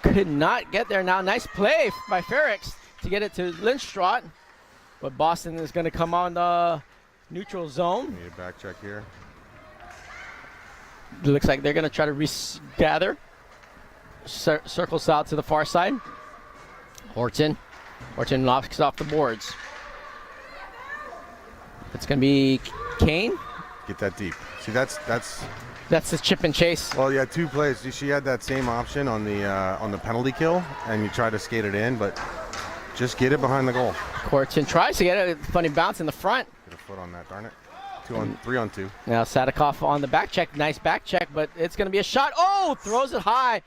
Could not get there now. Nice play by Ferrix to get it to Lindstrom. But Boston is going to come on the neutral zone. Need a back check here. It looks like they're going to try to regather. Circles out to the far side. Horton knocks off the boards. It's going to be Kane. Get that deep. See, that's the chip and chase. Well, yeah, two plays. She had that same option on the penalty kill, and you try to skate it in, but just get it behind the goal. Horton tries to get it. Funny bounce in the front. Get a foot on that, darn it. 3-on-2. Now Sadikoff on the back check. Nice back check, but it's going to be a shot. Oh, throws it high.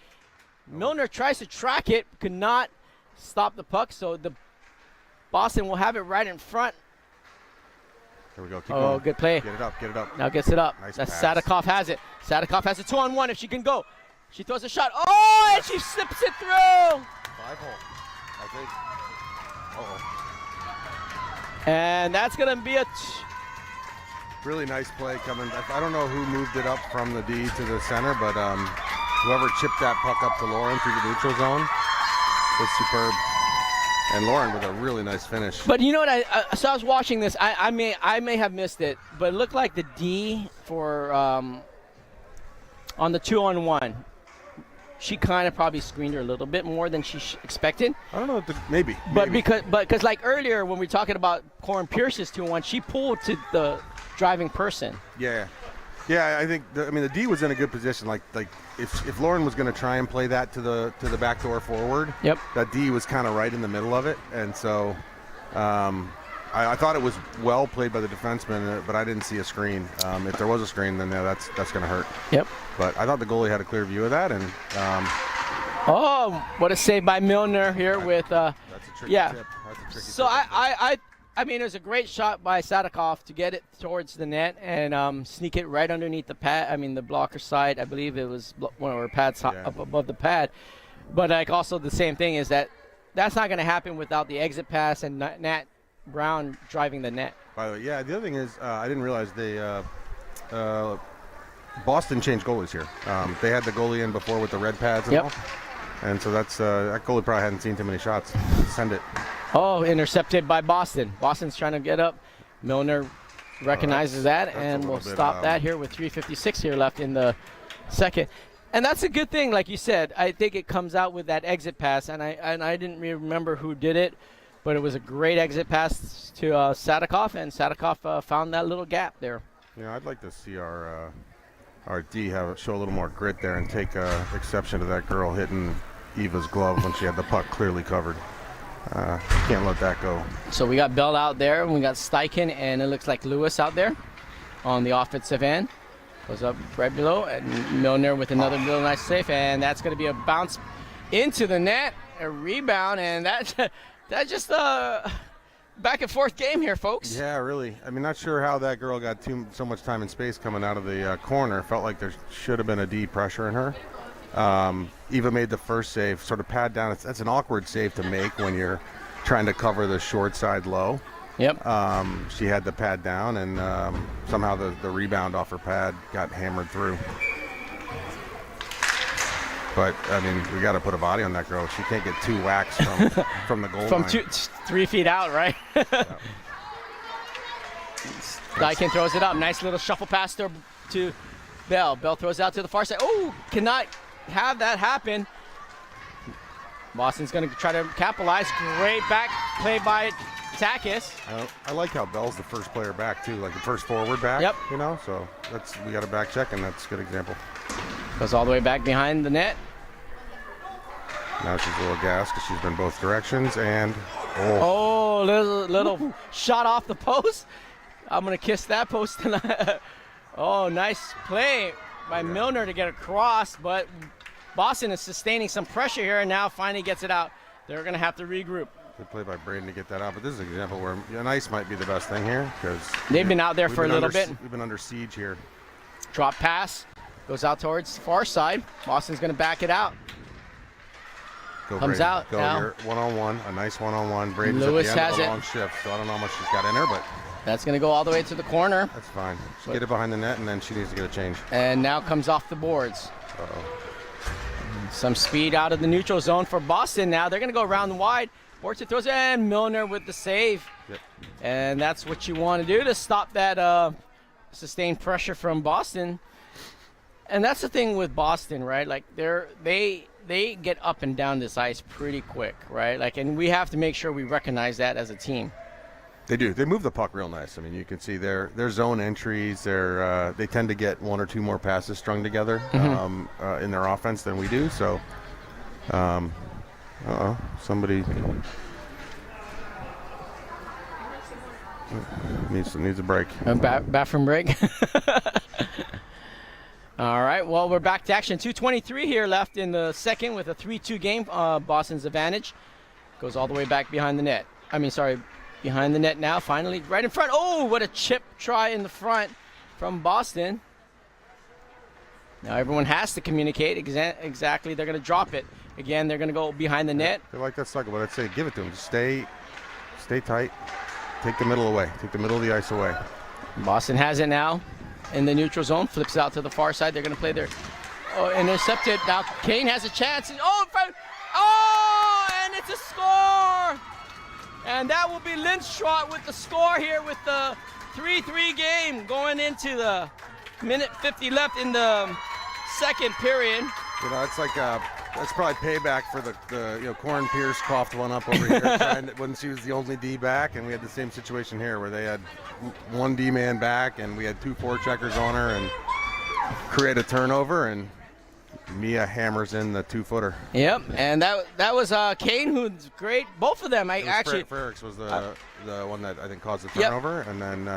Milner tries to track it. Could not stop the puck, so the Boston will have it right in front. Here we go. Keep going. Good play. Get it up. Now gets it up. Nice That's pass. Sadikoff has it. Sadikoff has a 2-on-1 if she can go. She throws a shot. Oh, and she slips it through. 5-hole, I think. And that's going to be a... Really nice play coming. I don't know who moved it up from the D to the center, but whoever chipped that puck up to Lauren through the neutral zone was superb. And Lauren with a really nice finish. But you know what? So I was watching this. I may have missed it, but it looked like the D for on the 2-on-1. She kind of probably screened her a little bit more than she expected. I don't know. Maybe. But because like earlier when we were talking about Corin Pierce's 2-on-1, she pulled to the driving person. Yeah. I think the D was in a good position. Like if Lauren was going to try and play that to the back door forward, yep, that D was kind of right in the middle of it, and so I thought it was well played by the defenseman, but I didn't see a screen. If there was a screen, then that's going to hurt. Yep. But I thought the goalie had a clear view of that, and what a save by Milner here with that's a tricky tip. That's a tricky so tip. I mean, it was a great shot by Sadikov to get it towards the net and sneak it right underneath the pad. I mean, the blocker side. I believe it was one of our pads up above the pad. But like also the same thing is that's not going to happen without the exit pass and Nat Brown driving the net. By the way, yeah, the other thing is I didn't realize Boston changed goalies here. They had the goalie in before with the red pads and all. And so that's that goalie probably hadn't seen too many shots. Send it. Oh, intercepted by Boston. Boston's trying to get up. Milner recognizes that, and we'll stop that here with 3:56 here left in the second. And that's a good thing, like you said. I think it comes out with that exit pass, and I didn't remember who did it, but it was a great exit pass to Sadikov, and Sadikov found that little gap there. Yeah, I'd like to see our D show a little more grit there and take exception to that girl hitting Eva's glove when she had the puck clearly covered. Can't let that go. So we got Bell out there, and we got Steichen, and it looks like Lewis out there on the offensive end. Goes up right below, and Milner with another real nice save, and that's going to be a bounce into the net, a rebound, and that's just a back and forth game here, folks. Yeah, really. I mean, not sure how that girl got so much time and space coming out of the corner. Felt like there should have been a D pressure in her. Eva made the first save, sort of pad down. That's an awkward save to make when you're trying to cover the short side low. Yep. She had the pad down, and somehow the rebound off her pad got hammered through. But, I mean, we got to put a body on that girl. She can't get 2 whacks from the goal line. From 3 feet out, right? Yep. Steichen throws it up. Nice little shuffle pass to Bell. Bell throws it out to the far side. Oh, cannot have that happen. Boston's going to try to capitalize. Great back play by Takis. I like how Bell's the first player back, too, like the first forward back. Yep. You know, so we got a back check, and that's a good example. Goes all the way back behind the net. Now she's a little gassed because she's been both directions, and little shot off the post. I'm going to kiss that post tonight. Oh, nice play by Milner to get across, but Boston is sustaining some pressure here, and now finally gets it out. They're going to have to regroup. Good play by Braden to get that out, but this is an example where an ice might be the best thing here because they've been out there for a little bit. We've been under siege here. Drop pass goes out towards the far side. Boston's going to back it out. Go Comes Braden. out Go now. Here, one-on-one, a nice one-on-one. Braden's Lewis at the end has of a it. long shift, so I don't know how much she's got in her, but That's going to go all the way to the corner. that's fine. She'll get it behind the net, and then she needs to get a change. And now comes off the boards. Uh-oh. Some speed out of the neutral zone for Boston now. They're going to go around wide. Borton throws it, and Milner with the save. Yep. And that's what you want to do to stop that sustained pressure from Boston. And that's the thing with Boston, right? Like they get up and down this ice pretty quick, right? Like, and we have to make sure we recognize that as a team. They do. They move the puck real nice. I mean, you can see their zone entries. They tend to get 1 or 2 more passes strung together in their offense than we do. So, somebody needs a break. A bathroom break. All right. Well, we're back to action. 2:23 here left in the second with a 3-2 game. Boston's advantage goes all the way back behind the net. Behind the net now, finally, right in front. Oh, what a chip try in the front from Boston. Now everyone has to communicate exactly. They're going to drop it. Again, they're going to go behind the net. They like that sucker, but I'd say give it to them. Just stay tight. Take the middle away. Take the middle of the ice away. Boston has it now in the neutral zone. Flips it out to the far side. They're going to play their intercepted. Now Kane has a chance. And, and it's a score. And that will be Lindstrom with the score here with the 3-3 game going into the minute 50 left in the second period. You know, it's like that's probably payback for the Corin Pierce coughed one up over here when she was the only D back, and we had the same situation here where they had 1 D man back and we had 2 forecheckers on her and create a turnover, and Mia hammers in the 2-footer. Yep, and that was Kane, who's great. Both of them, Frericks was the one that I think caused the turnover, and then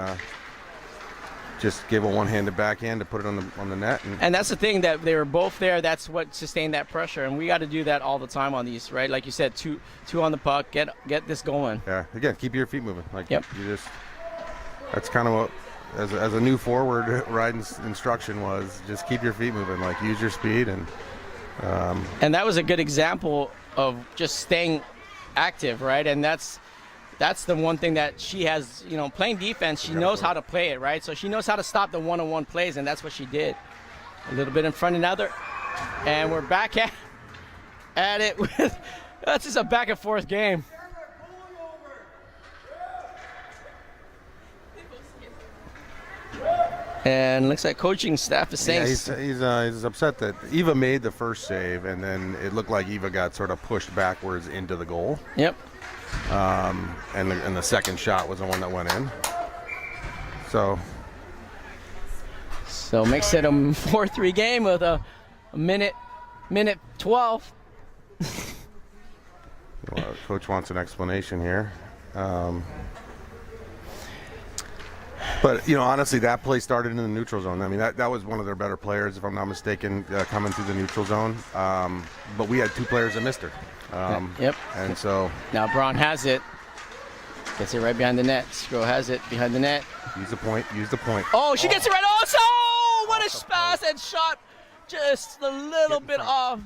just give a one-handed backhand to put it on the net. And that's the thing, that they were both there. That's what sustained that pressure, and we got to do that all the time on these, right? Like you said, two on the puck, get this going. Yeah, again, keep your feet moving. Like yep. That's kind of what, as a new forward, Ryden's instruction was, just keep your feet moving. Like, use your speed, and that was a good example of just staying active, right? And that's the one thing that she has, playing defense. She knows how to play it, right? So she knows how to stop the one-on-one plays, and that's what she did. A little bit in front of another, and we're back at it with. That's just a back and forth game. And looks like coaching staff is saying he's upset that Eva made the first save, and then it looked like Eva got sort of pushed backwards into the goal. Yep. And the second shot was the one that went in. So makes it a 4-3 game with a minute 12. Well, coach wants an explanation here. But, honestly, that play started in the neutral zone. I mean, that was one of their better players, if I'm not mistaken, coming through the neutral zone. But we had two players that missed her. Yep. And so now Braun has it. Gets it right behind the net. Sgro has it behind the net. Use the point. Oh, she gets it right. Also, what a pass and shot. Just a little bit off.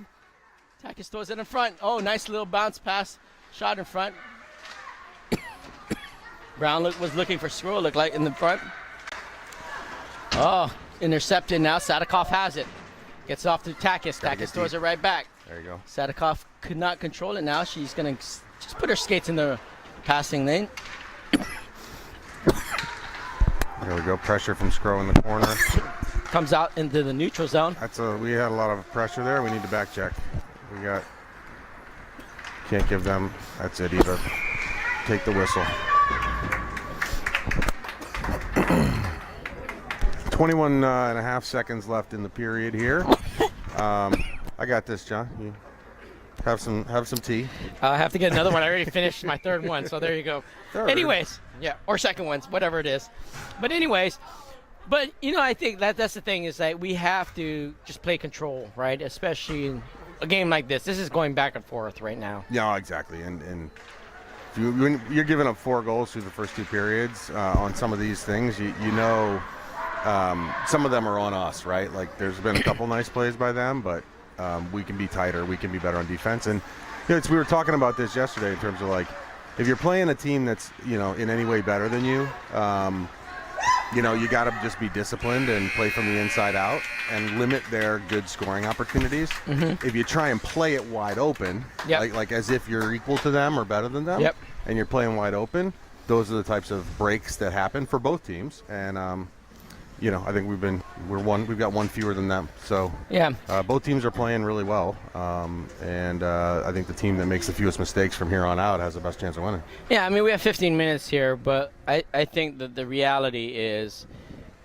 Takis throws it in front. Oh, nice little bounce pass. Shot in front. Brown was looking for Sgro, looked like in the front. Oh, intercepted now. Sadikov has it. Gets off to Takis. Takis throws it right back. There you go. Sadikov could not control it now. She's going to just put her skates in the passing lane. There we go. Pressure from Sgro in the corner. Comes out into the neutral zone. We had a lot of pressure there. We need to back check. Can't give them. That's it, Eva. Take the whistle. 21 and a half seconds left in the period here. I got this, John. You have some tea. I have to get another one. I already finished my third one, so there you go. Third. Anyways, yeah, or second ones, whatever it is. But I think that's the thing, is that we have to just play control, right? Especially in a game like this. This is going back and forth right now. Yeah, exactly. And when you're giving up 4 goals through the first 2 periods on some of these things, some of them are on us, right? Like, there's been a couple nice plays by them, but we can be tighter, we can be better on defense. And we were talking about this yesterday in terms of, like, if you're playing a team that's in any way better than you, you got to just be disciplined and play from the inside out and limit their good scoring opportunities. Mm-hmm. If you try and play it wide open, like as if you're equal to them or better than them, and you're playing wide open, those are the types of breaks that happen for both teams. And I think we've got one fewer than them. So both teams are playing really well, and I think the team that makes the fewest mistakes from here on out has the best chance of winning. Yeah, I mean, we have 15 minutes here, but I think that the reality is,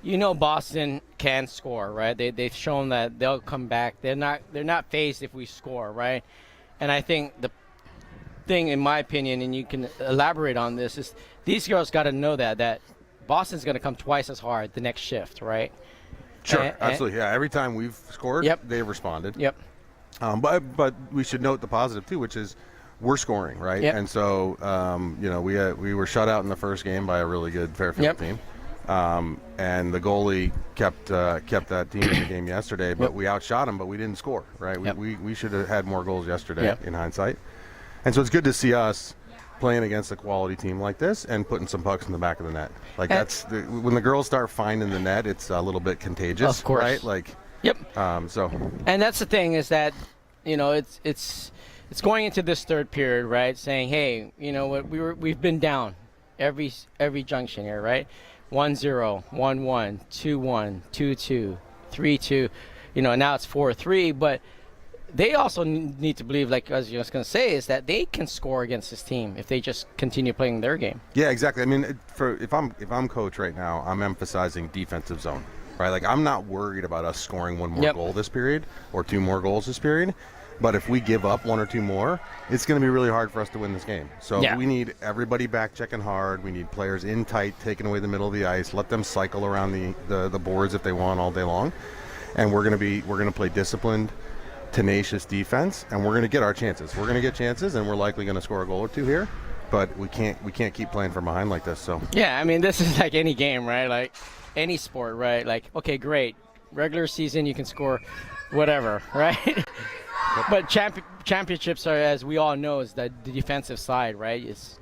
Boston can score, right? They've shown that they'll come back. They're not phased if we score, right? And I think the thing, in my opinion, and you can elaborate on this, is these girls got to know that Boston's going to come twice as hard the next shift, right? Sure, absolutely. Yeah, every time we've scored, they've responded. Yep. But we should note the positive too, which is we're scoring, right? Yep. And so we were shut out in the first game by a really good Fairfield team, and the goalie kept that team in the game yesterday. But we outshot them, but we didn't score, right? We should have had more goals yesterday in hindsight, and so it's good to see us playing against a quality team like this and putting some pucks in the back of the net. Like, when the girls start finding the net, it's a little bit contagious, of course, right? Like, and that's the thing, is that it's going into this third period, right? Saying, hey, we've been down every junction here, right? 1-0, 1-1, 2-1, 2-2, 3-2. Now it's 4-3, but they also need to believe, like I was just going to say, is that they can score against this team if they just continue playing their game. Yeah, exactly. I mean, if I'm coach right now, I'm emphasizing defensive zone, right? Like, I'm not worried about us scoring one more goal this period or 2 more goals this period. But if we give up 1 or 2 more, it's going to be really hard for us to win this game. So we need everybody back checking hard. We need players in tight, taking away the middle of the ice. Let them cycle around the boards if they want all day long. And we're going to play disciplined, tenacious defense, and we're going to get our chances. We're going to get chances, and we're likely going to score a goal or 2 here. But we can't keep playing from behind like this. So yeah, I mean, this is like any game, right? Like any sport, right? Like, okay, great, regular season you can score whatever, right? But championships are, as we all know, is the defensive side, right? It's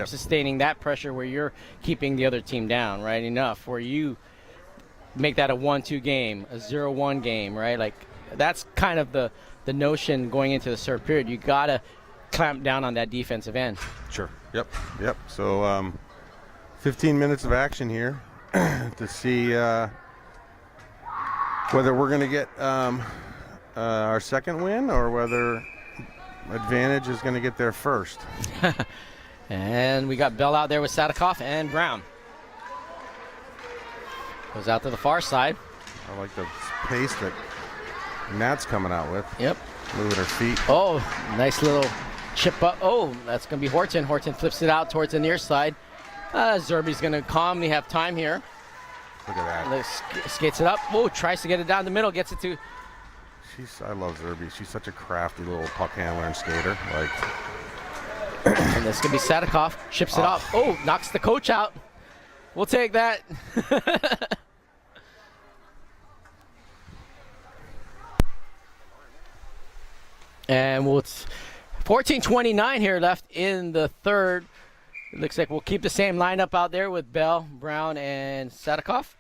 sustaining that pressure where you're keeping the other team down, right? Enough where you make that a 1-2 game, a 0-1 game, right? Like that's kind of the notion going into the third period. You gotta clamp down on that defensive end. Sure. Yep. So 15 minutes of action here to see whether we're going to get our second win or whether Advantage is going to get there first. And we got Bell out there with Sadikoff and Brown. Goes out to the far side. I like the pace that Nat's coming out with. Yep. Moving her feet. Oh, nice little chip up. Oh, that's going to be Horton. Horton flips it out towards the near side. Zerby's going to calmly have time here. Look at that. Skates it up. Oh, tries to get it down the middle. Gets it to... I love Zerby. She's such a crafty little puck handler and skater. And this could be Sadikoff. Chips it up. Oh, knocks the coach out. We'll take that. And it's 14:29 here left in the third. It looks like we'll keep the same lineup out there with Bell, Brown, and Sadikoff.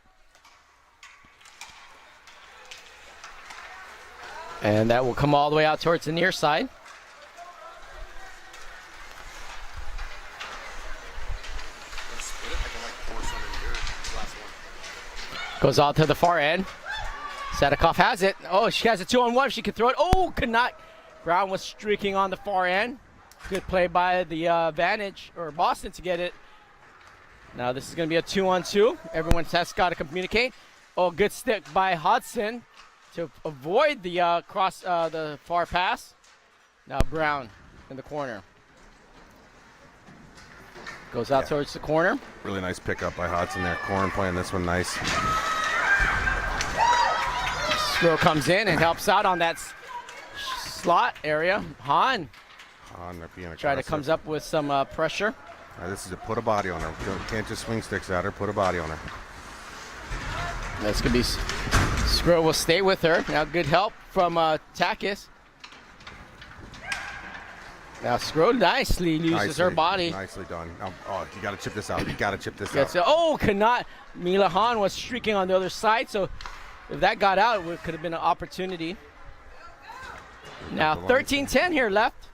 And that will come all the way out towards the near side. Goes out to the far end. Sadikoff has it. Oh, she has a 2-on-1. She can throw it. Oh, could not. Brown was streaking on the far end. Good play by the Vantage or Boston to get it. Now this is going to be a 2-on-2. Everyone has got to communicate. Oh, good stick by Hudson to avoid the the far pass. Now Brown in the corner. Goes out towards the corner. Really nice pickup by Hudson there. Corn playing this one nice. Sgro comes in and helps out on that slot area. Han comes up with some pressure. This is a put a body on her. Can't just swing sticks at her. Put a body on her. That's going to be Sgro will stay with her. Now good help from Takis. Now Sgro nicely uses her body. Nicely done. Oh, you got to chip this out. You got to chip this out. Oh, cannot. Mila Han was streaking on the other side, so if that got out, it could have been an opportunity. Now 13-10 here left.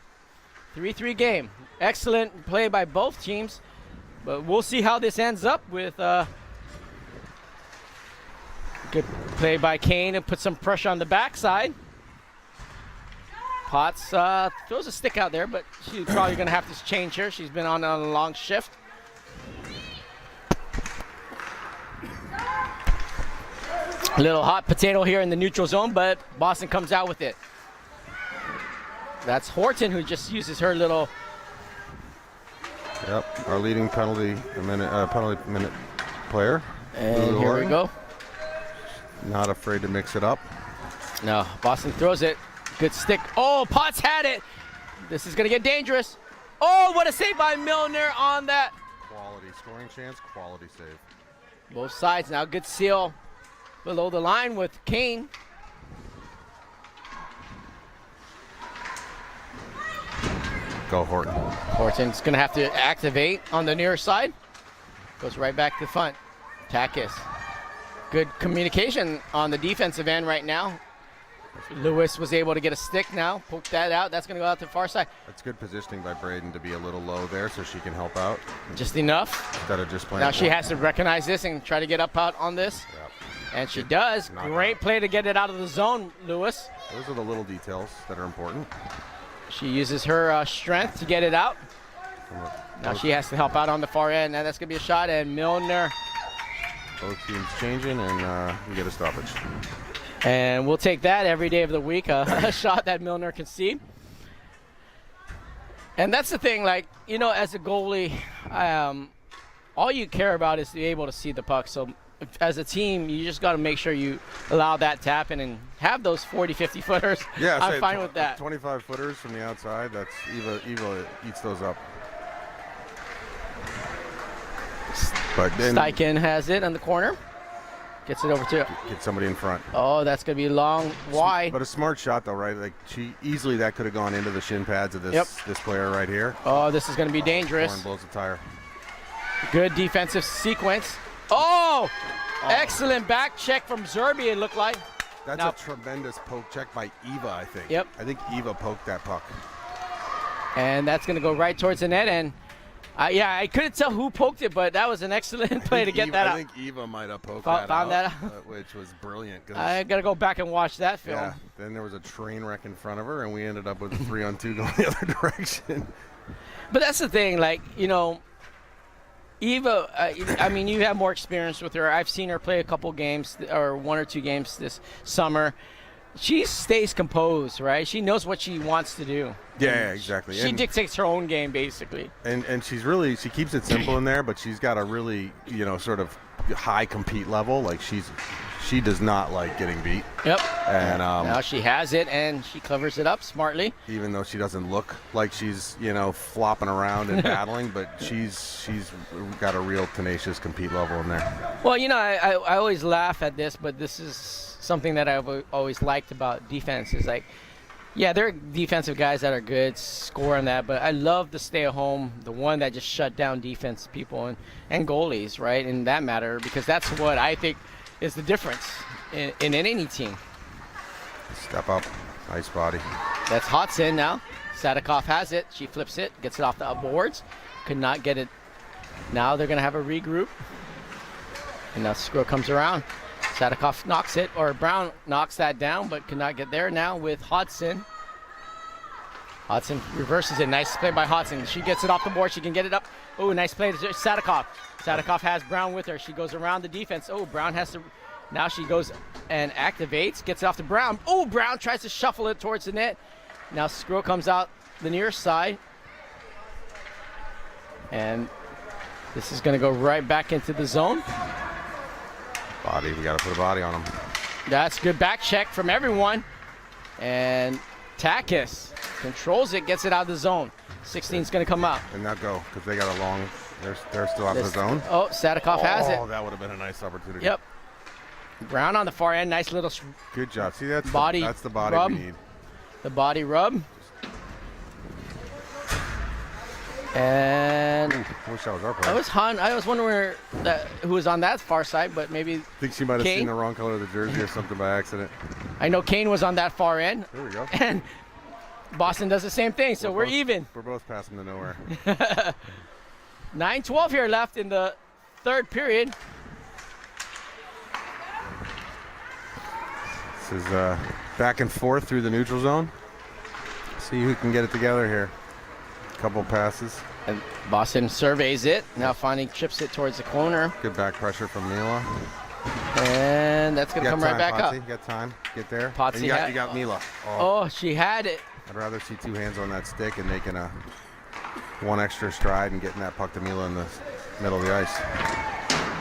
3-3 game. Excellent play by both teams, but we'll see how this ends up with good play by Kane and put some pressure on the backside. Potts throws a stick out there, but she's probably going to have to change her. She's been on a long shift. A little hot potato here in the neutral zone, but Boston comes out with it. That's Horton who just uses her little... Yep, our leading penalty minute player. And here we go. Not afraid to mix it up. No, Boston throws it. Good stick. Oh, Potts had it. This is going to get dangerous. Oh, what a save by Milner on that. Quality scoring chance, quality save. Both sides now. Good seal below the line with Kane. Go Horton. Horton's going to have to activate on the near side. Goes right back to the front. Takis. Good communication on the defensive end right now. Lewis was able to get a stick now. Poke that out. That's going to go out to the far side. That's good positioning by Braden to be a little low there so she can help out. Just enough. Instead of just playing. Now she has to recognize this and try to get up out on this. Yep. And she does. Great play to get it out of the zone, Lewis. Those are the little details that are important. She uses her strength to get it out. Now she has to help out on the far end. Now that's going to be a shot, and Milner. Both teams changing, and we get a stoppage. And we'll take that every day of the week, a shot that Milner can see. And that's the thing, like, you know, as a goalie, all you care about is to be able to see the puck. So as a team, you just got to make sure you allow that to happen and have those 40, 50 footers. Yeah, I'm fine with that. 25 footers from the outside. That's Eva eats those up. But then Steichen has it on the corner. Gets it over to get somebody in front. Oh, that's gonna be long, wide. But a smart shot though, right? Like that could have gone into the shin pads of this player right here. Oh, this is gonna be dangerous. Warren blows the tire. Good defensive sequence. Oh! Excellent back check from Zerby, it looked like. That's a tremendous poke check by Eva, I think. Yep. I think Eva poked that puck. And that's going to go right towards the net. And, I couldn't tell who poked it, but that was an excellent play to get that out. I think Eva might have poked that out, which was brilliant. I got to go back and watch that film. Yeah, then there was a train wreck in front of her, and we ended up with a 3-on-2 going the other direction. But that's the thing, like, you know, Eva, I mean, you have more experience with her. I've seen her play a couple games, or 1 or 2 games this summer. She stays composed, right? She knows what she wants to do. Yeah, exactly. She dictates her own game, basically. And she keeps it simple in there, but she's got a really, you know, sort of high compete level. Like she does not like getting beat. Yep. And now she has it, and she covers it up smartly. Even though she doesn't look like she's, you know, flopping around and battling, but she's got a real tenacious compete level in there. Well, you know, I always laugh at this, but this is something that I've always liked about defense is like, yeah, there are defensive guys that are good, score on that, but I love the stay-at-home, the one that just shut down defense people and goalies, right, in that matter, because that's what I think is the difference in any team. Step up. Nice body. That's Hodson now. Sadikov has it. She flips it, gets it off the boards. Could not get it. Now they're going to have a regroup. And now Sgro comes around. Sadikov knocks it, or Brown knocks that down, but could not get there now with Hodson. Hodson reverses it. Nice play by Hodson. She gets it off the board. She can get it up. Oh, nice play to Sadikov. Sadikov has Brown with her. She goes around the defense. Oh, Brown has to. Now she goes and activates. Gets it off to Brown. Oh, Brown tries to shuffle it towards the net. Now Sgro comes out the near side. And this is going to go right back into the zone. Body. We got to put a body on him. That's good back check from everyone. And Takis controls it, gets it out of the zone. 16's going to come out. And now go, because they got a long. They're still out of the zone. Oh, Sadikov has it. Oh, that would have been a nice opportunity. Yep. Brown on the far end. Nice little. Good job. See, that's body. That's the body rub. we need. The body rub. And I wish that was our player. I was wondering who was on that far side, but maybe. I think she might have seen the wrong color of the jersey or something by accident. I know Kane was on that far end. There we go. And Boston does the same thing, so we're even. We're both passing to nowhere. 9:12 here left in the third period. This is back and forth through the neutral zone. See who can get it together here. Couple passes. And Boston surveys it. Now finally chips it towards the corner. Good back pressure from Mila. And that's going to come right back up. You got time. Get there. Potsy you got Mila. Oh, she had it. I'd rather see 2 hands on that stick and making one extra stride and getting that puck to Mila in the middle of the ice.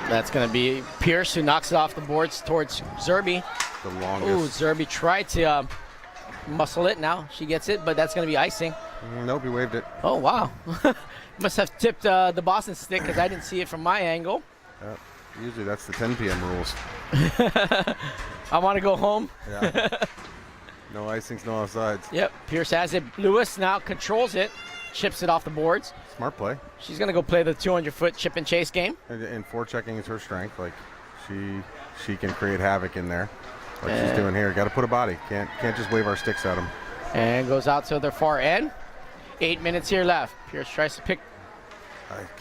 That's going to be Pierce who knocks it off the boards towards Zerby. The longest. Ooh, Zerby tried to muscle it. Now she gets it, but that's going to be icing. Nope, he waved it. Oh, wow. Must have tipped the Boston stick because I didn't see it from my angle. Usually that's the 10 p.m. rules. I want to go home. Yeah. No icings, no offsides. Yep, Pierce has it. Lewis now controls it, chips it off the boards. Smart play. She's going to go play the 200-foot chip and chase game. And forechecking is her strength. Like, she can create havoc in there. Like she's doing here. Got to put a body. Can't just wave our sticks at them. And goes out to their far end. 8 minutes here left. Pierce tries to pick.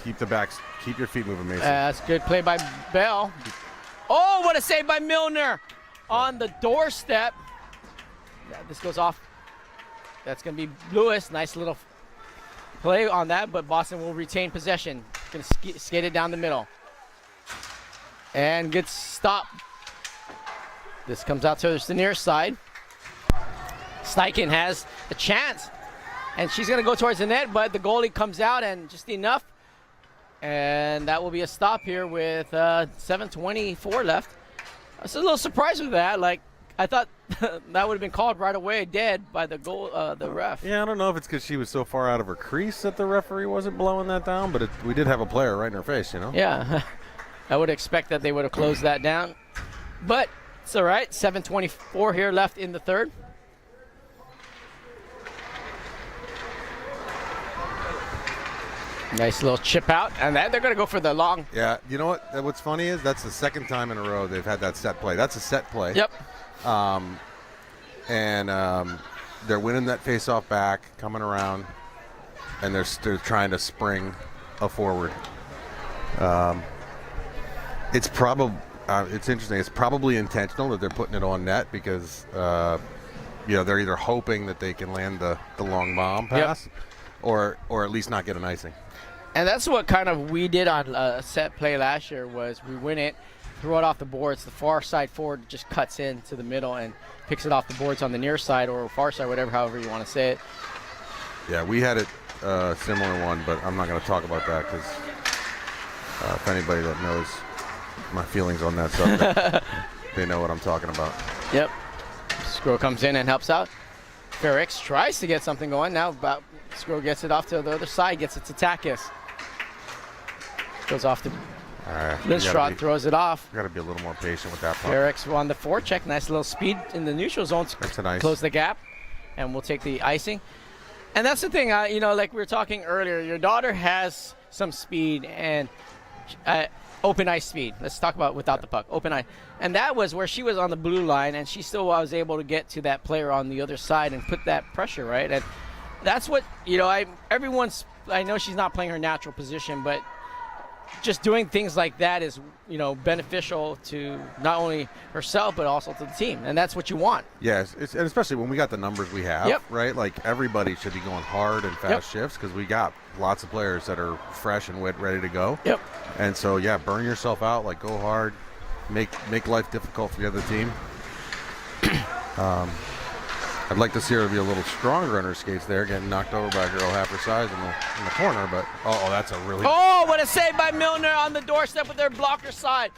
Keep the backs. Keep your feet moving, Mason. That's good play by Bell. Oh, what a save by Milner on the doorstep. Yeah, this goes off. That's going to be Lewis. Nice little play on that, but Boston will retain possession. Going to skate it down the middle. And good stop This comes out to the near side. Steichen has a chance, and she's going to go towards the net, but the goalie comes out and just enough. And that will be a stop here with 7:24 left. I was a little surprised with that. Like, I thought that would have been called right away, dead by the ref. Yeah, I don't know if it's because she was so far out of her crease that the referee wasn't blowing that down, but we did have a player right in her face, you know? Yeah, I would expect that they would have closed that down. But it's all right. 7:24 here left in the third. Nice little chip out, and they're going to go for the long. Yeah, you know what? What's funny is that's the second time in a row they've had that set play. That's a set play. Yep. They're winning that face-off back, coming around, and they're trying to spring a forward. It's interesting. It's probably intentional that they're putting it on net because they're either hoping that they can land the long bomb pass, or at least not get an icing. And that's what kind of we did on a set play last year was we win it, throw it off the boards. The far side forward just cuts into the middle and picks it off the boards on the near side or far side, however you want to say it. Yeah, we had it similar one, but I'm not going to talk about that because if anybody that knows my feelings on that subject, they know what I'm talking about. Yep. Sgro comes in and helps out. Ferrix tries to get something going. Now Sgro gets it off to the other side, gets it to Takis. Goes off to Lindström, throws it off. You got to be a little more patient with that puck. Ferrix on the forecheck. Nice little speed in the neutral zone to close the gap. And we'll take the icing. And that's the thing, like we were talking earlier, your daughter has some speed and open ice speed. Let's talk about without the puck, open ice. And that was where she was on the blue line, and she still was able to get to that player on the other side and put that pressure, right? And that's what, I know she's not playing her natural position, but just doing things like that is, beneficial to not only herself but also to the team, and that's what you want. Yes, and especially when we got the numbers we have, right? Like everybody should be going hard and fast shifts because we got lots of players that are fresh and ready to go. Yep. And so burn yourself out, like go hard, make life difficult for the other team. I'd like to see her be a little stronger on her skates there, getting knocked over by a girl half her size in the corner, but that's a really... Oh, what a save by Milner on the doorstep with their blocker side.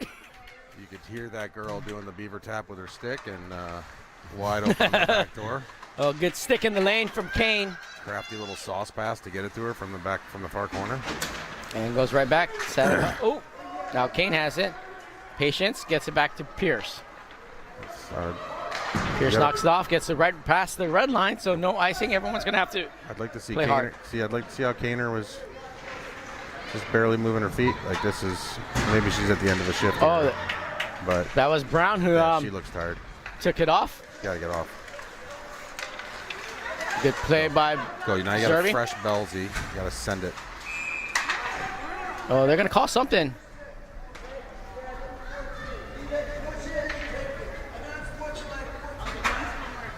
You could hear that girl doing the beaver tap with her stick and wide open on the back door. Oh, good stick in the lane from Kane. Crafty little sauce pass to get it to her from the far corner. And goes right back. Oh, now Kane has it. Patience gets it back to Pierce. Pierce knocks it off, gets it right past the red line, so no icing. Everyone's going to have to I'd like to see play hard. I'd like to see how Kaner was just barely moving her feet. Like this is, maybe she's at the end of the shift. Oh, but that was Brown who she looks tired. Took it off. Got to get off. Good play by Now you got Zerby. a fresh Belzy. You got to send it. Oh, they're going to call something.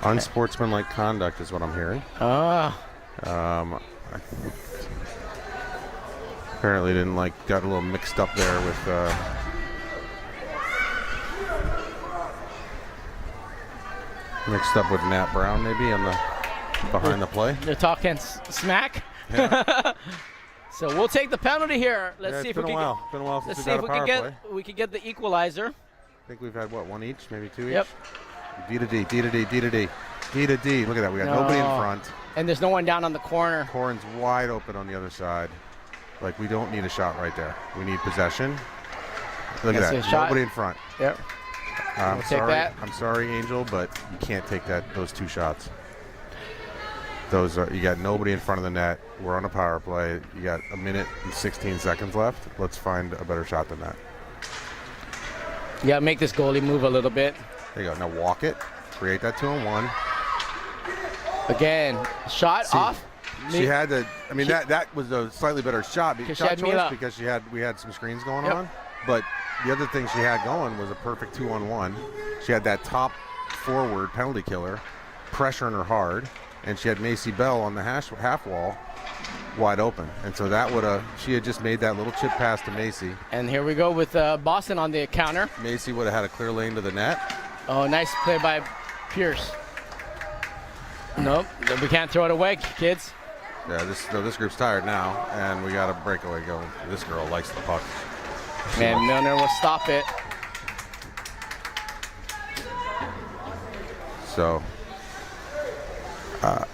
Unsportsmanlike conduct is what I'm hearing. Apparently didn't got a little mixed up there with Nat Brown maybe on the behind the play. They're talking smack. Yeah. So we'll take the penalty here. Let's see if we can It's been a while since let's we see got if a power play. we could get the equalizer. I think we've had one each, maybe two each. Yep. D to D, D to D, D to D, D to D. Look at that. We got nobody in front. And there's no one down on the corner. Corrin's wide open on the other side. We don't need a shot right there. We need possession. Look at that. Nobody in front. Yep. I'm We'll sorry. take that. I'm sorry, Angel, but you can't take those two shots. You got nobody in front of the net. We're on a power play. You got a minute and 16 seconds left. Let's find a better shot than that. You got to make this goalie move a little bit. There you go. Now walk it. Create that 2-on-1. Again, shot off. She had to. I mean, that was a slightly better shot choice because we had some screens going on. But the other thing she had going was a perfect 2-on-1. She had that top forward penalty killer pressuring her hard, and she had Macy Bell on the half wall wide open. And so that would have, she had just made that little chip pass to Macy. And here we go with Boston on the counter. Macy would have had a clear lane to the net. Oh, nice play by Pierce. Nope, we can't throw it away, kids. Yeah, this group's tired now, and we got a breakaway going. This girl likes the puck. And Milner will stop it. So, I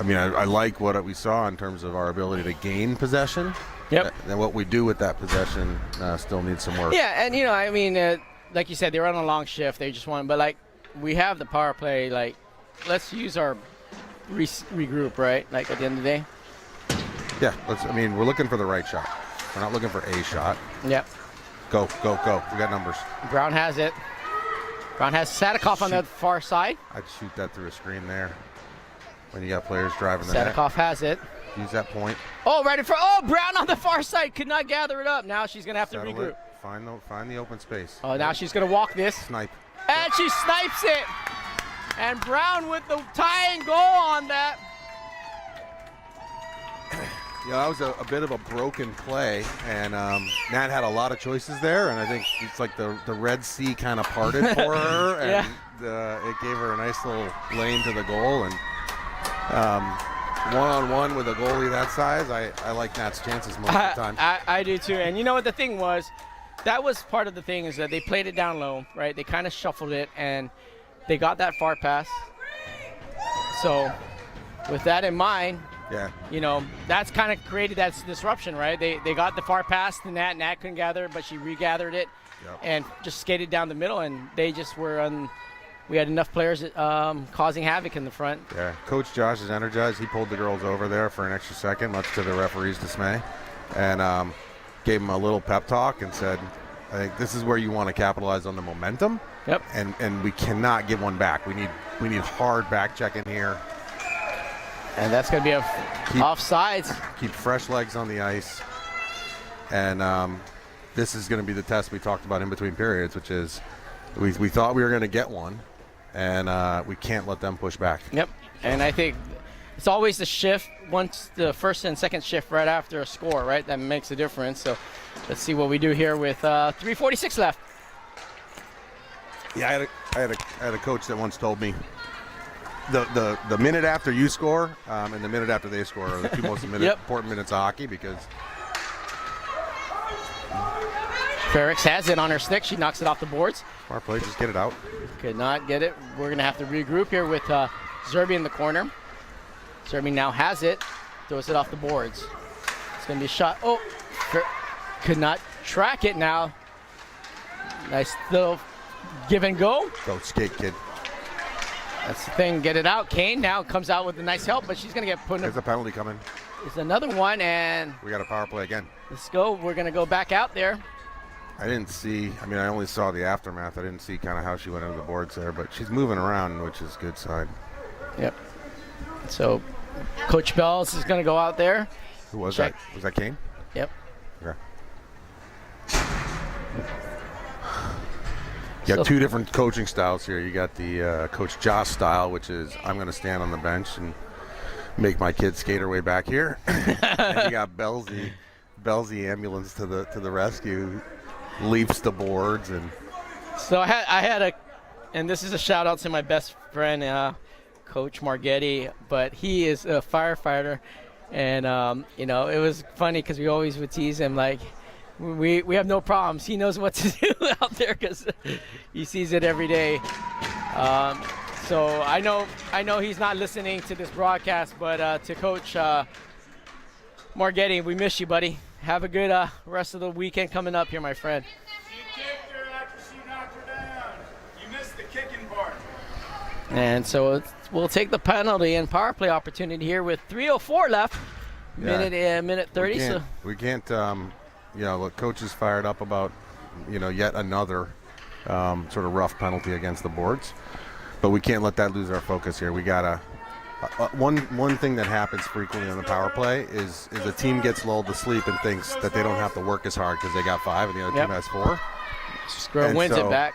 mean, I like what we saw in terms of our ability to gain possession. Yep. And what we do with that possession still needs some work. Yeah, and I mean, like you said, they were on a long shift. They just won, but like we have the power play. Like, let's use our regroup, right? Like at the end of the day. Yeah. I mean, we're looking for the right shot. We're not looking for a shot. Yep. Go, go, go. We got numbers. Brown has it. Brown has Sadikoff on the far side. I'd shoot that through a screen there. When you got players driving the net. Sadikoff has it. Use that point. Oh, right in front. Oh, Brown on the far side could not gather it up. Now she's going to have to Settle regroup. it. Find the open space. Oh, now she's going to walk this. Snipe. And she snipes it. And Brown with the tying goal on that. Yeah, that was a bit of a broken play, and Nat had a lot of choices there, and I think it's like the Red Sea kind of parted for her, and it gave her a nice little lane to the goal, and one-on-one with a goalie that size, I like Nat's chances most of the time. I do too, and you know what the thing was? That was part of the thing is that they played it down low, right? They kind of shuffled it, and they got that far pass. So with that in mind, yeah, that's kind of created that disruption, right? They got the far pass to Nat. Nat couldn't gather it, but she regathered it and just skated down the middle, and they just were we had enough players causing havoc in the front. Yeah, Coach Josh is energized. He pulled the girls over there for an extra second, much to the referee's dismay, and gave them a little pep talk and said, I think this is where you want to capitalize on the momentum. Yep. And we cannot give one back. We need hard back check in here. And that's going to be offsides. Keep fresh legs on the ice. And this is going to be the test we talked about in between periods, which is we thought we were going to get one, and we can't let them push back. Yep. And I think it's always the shift, once the first and second shift right after a score, right? That makes a difference. So let's see what we do here with 3:46 left. Yeah, I had a coach that once told me, the minute after you score and the minute after they score are the two most important minutes of hockey, because Ferrix has it on her stick. She knocks it off the boards. Smart play, just get it out. Could not get it. We're going to have to regroup here with Zerby in the corner. Zerby now has it. Throws it off the boards. It's going to be a shot. Oh, could not track it now. Nice little give and go. Go skate, kid. That's the thing. Get it out. Kane now comes out with a nice help, but she's going to get put in. There's a penalty coming. There's another one, and we got a power play again. Let's go. We're going to go back out there. I didn't see, I only saw the aftermath. I didn't see kind of how she went under the boards there, but she's moving around, which is a good sign. Yep. So Coach Bells is going to go out there. Who was that? Was that Kane? Yep. Okay. You got two different coaching styles here. You got the Coach Josh style, which is I'm going to stand on the bench and make my kid skate her way back here. And you got Belsy ambulance to the rescue, leaps the boards. And so I had and this is a shout out to my best friend, Coach Margetti, but he is a firefighter, and it was funny because we always would tease him like, we have no problems. He knows what to do out there because he sees it every day. So I know he's not listening to this broadcast, but to Coach Margetti, we miss you, buddy. Have a good rest of the weekend coming up here, my friend. She kicked her after she knocked her down. You missed the kicking part. And so we'll take the penalty and power play opportunity here with 3:04 left. Minute 30. We can't look, Coach is fired up about, yet another sort of rough penalty against the boards. But we can't let that lose our focus here. We got to one thing that happens frequently on the power play is a team gets lulled to sleep and thinks that they don't have to work as hard because they got 5 and the other team has 4. Sgro wins it back.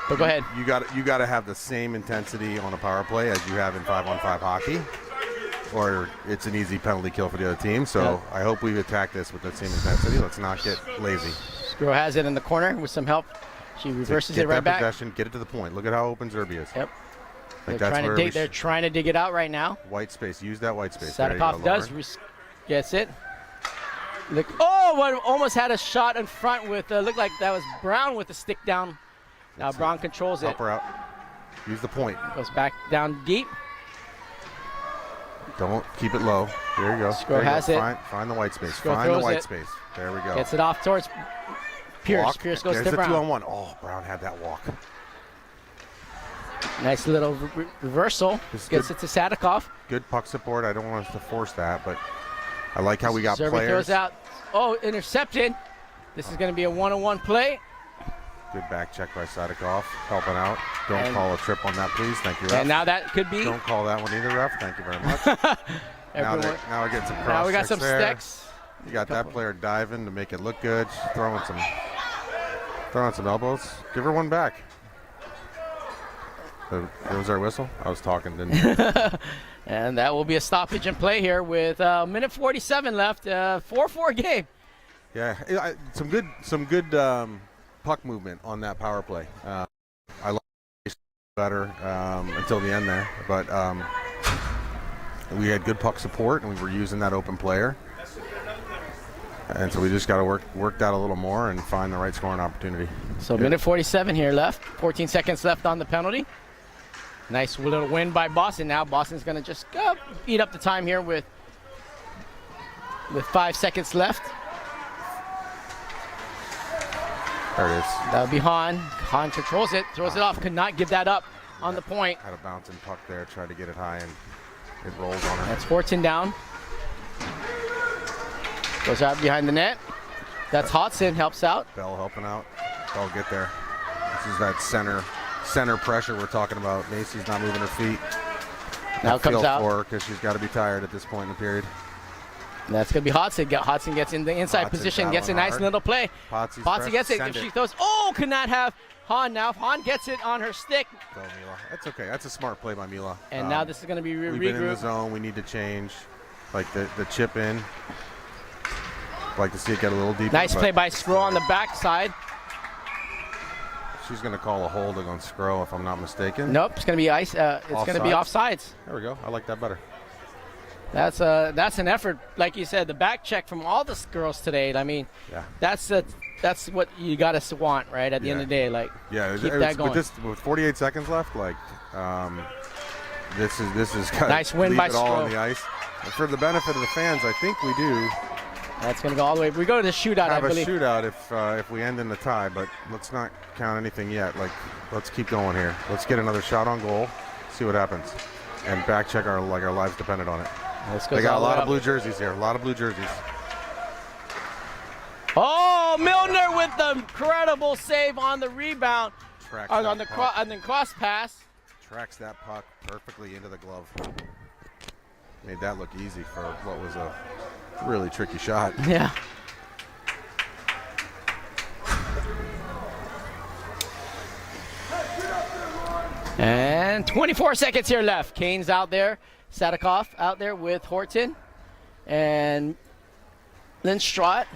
But go ahead. You got to have the same intensity on a power play as you have in 5-on-5 hockey. or it's an easy penalty kill for the other team. So Yep. I hope we attack this with that same intensity. Let's not get lazy. Sgro has it in the corner with some help. She reverses Get it right that back. possession, get it to the point. Look at how open Zerby is. Yep. Like They're trying to where dig. They're trying to dig it out right now. white space. Use that white space. There you Sadikov go, does. Lauren. Gets it. Look. Oh, one almost had a shot in front with. Looked like that was Brown with the stick down. Now That's Brown controls it. Help her out. Use the point. Goes back down deep. Don't keep it low. There you go. Sgro There you has go. it. Find the white space. Sgro Find the throws white it. space. There we go. Gets it off towards Pierce. Walk. Pierce goes There's to the Brown. 2-on-1. Oh, Brown had that walk. Nice little reversal. This is Gets good. it to Sadikov. Good puck support. I don't want us to force that, but I like how we got Zerby players. throws out. Oh, intercepted. This is going to be a one-on-one play. Good back check by Sadikov, helping out. Don't And- call a trip on that, please. Thank you, ref. And now that could be. Don't call that one either, ref. Thank you very much. now, Everyone. now we're getting some cross Now we got checks some there. sticks. You got that player diving to make it look good. She's throwing some elbows. Give her one back. It was our whistle. I was talking, didn't I? And that will be a stoppage in play here with minute 47 left. 4-4 game. Yeah, some good puck movement on that power play. I like it better until the end there, but we had good puck support and we were using that open player, and so we just got to work that a little more and find the right scoring opportunity. So minute 47 here left. 14 seconds left on the penalty. Nice little win by Boston. Now Boston's going to just eat up the time here with 5 seconds left. There it is. That'll be Hahn. Hahn controls it, throws it off, could not give that up on the point. Had a bouncing puck there, tried to get it high, and it rolls on her. That's Horton down. Goes out behind the net. That's Hodson, helps out. Bell helping out. Bell get there. This is that center pressure we're talking about. Macy's not moving her feet. Now it comes feel out. for her because she's got to be tired at this point in the period. And that's going to be Hodson. Hodson gets in the inside Hodson position, gets a battling nice hard. little play. Potsy's Pottsy press. gets it. Send If she throws, oh, could not have Hahn now. Hahn gets it on her stick. Go, Mila. That's okay. That's a smart play by Mila. And now this is going to be We've been in the regrouped. zone. We need to change, like the chip in. Like to see it get a little deeper. Nice but play by Sgro on the backside. She's going to call a holding on Sgro if I'm not mistaken. Nope, it's going to be ice. It's going to be offsides. There we go. I like that better. That's an effort, like you said, the back check from all the girls today. I mean, Yeah. that's what you got to want, right? At the end of the day, like Yeah, keep that going. with 48 seconds left, like this is kind Nice win leave by it all Sgro. on the ice. And for the benefit of the fans, I think we do That's going to go all the way. We go to the shootout, I have a believe. shootout if we end in the tie, but let's not count anything yet. Like, let's keep going here. Let's get another shot on goal, see what happens, and back check our lives depended on it. This They goes got all a the way lot of up. blue jerseys here. A lot of blue jerseys. Oh, Milner with the incredible save on the rebound, Tracks on that the puck. and then cross pass. Tracks that puck perfectly into the glove. Made that look easy for what was a really tricky shot. Yeah. And 24 seconds here left. Kane's out there. Sadikov out there with Horton and Lindström.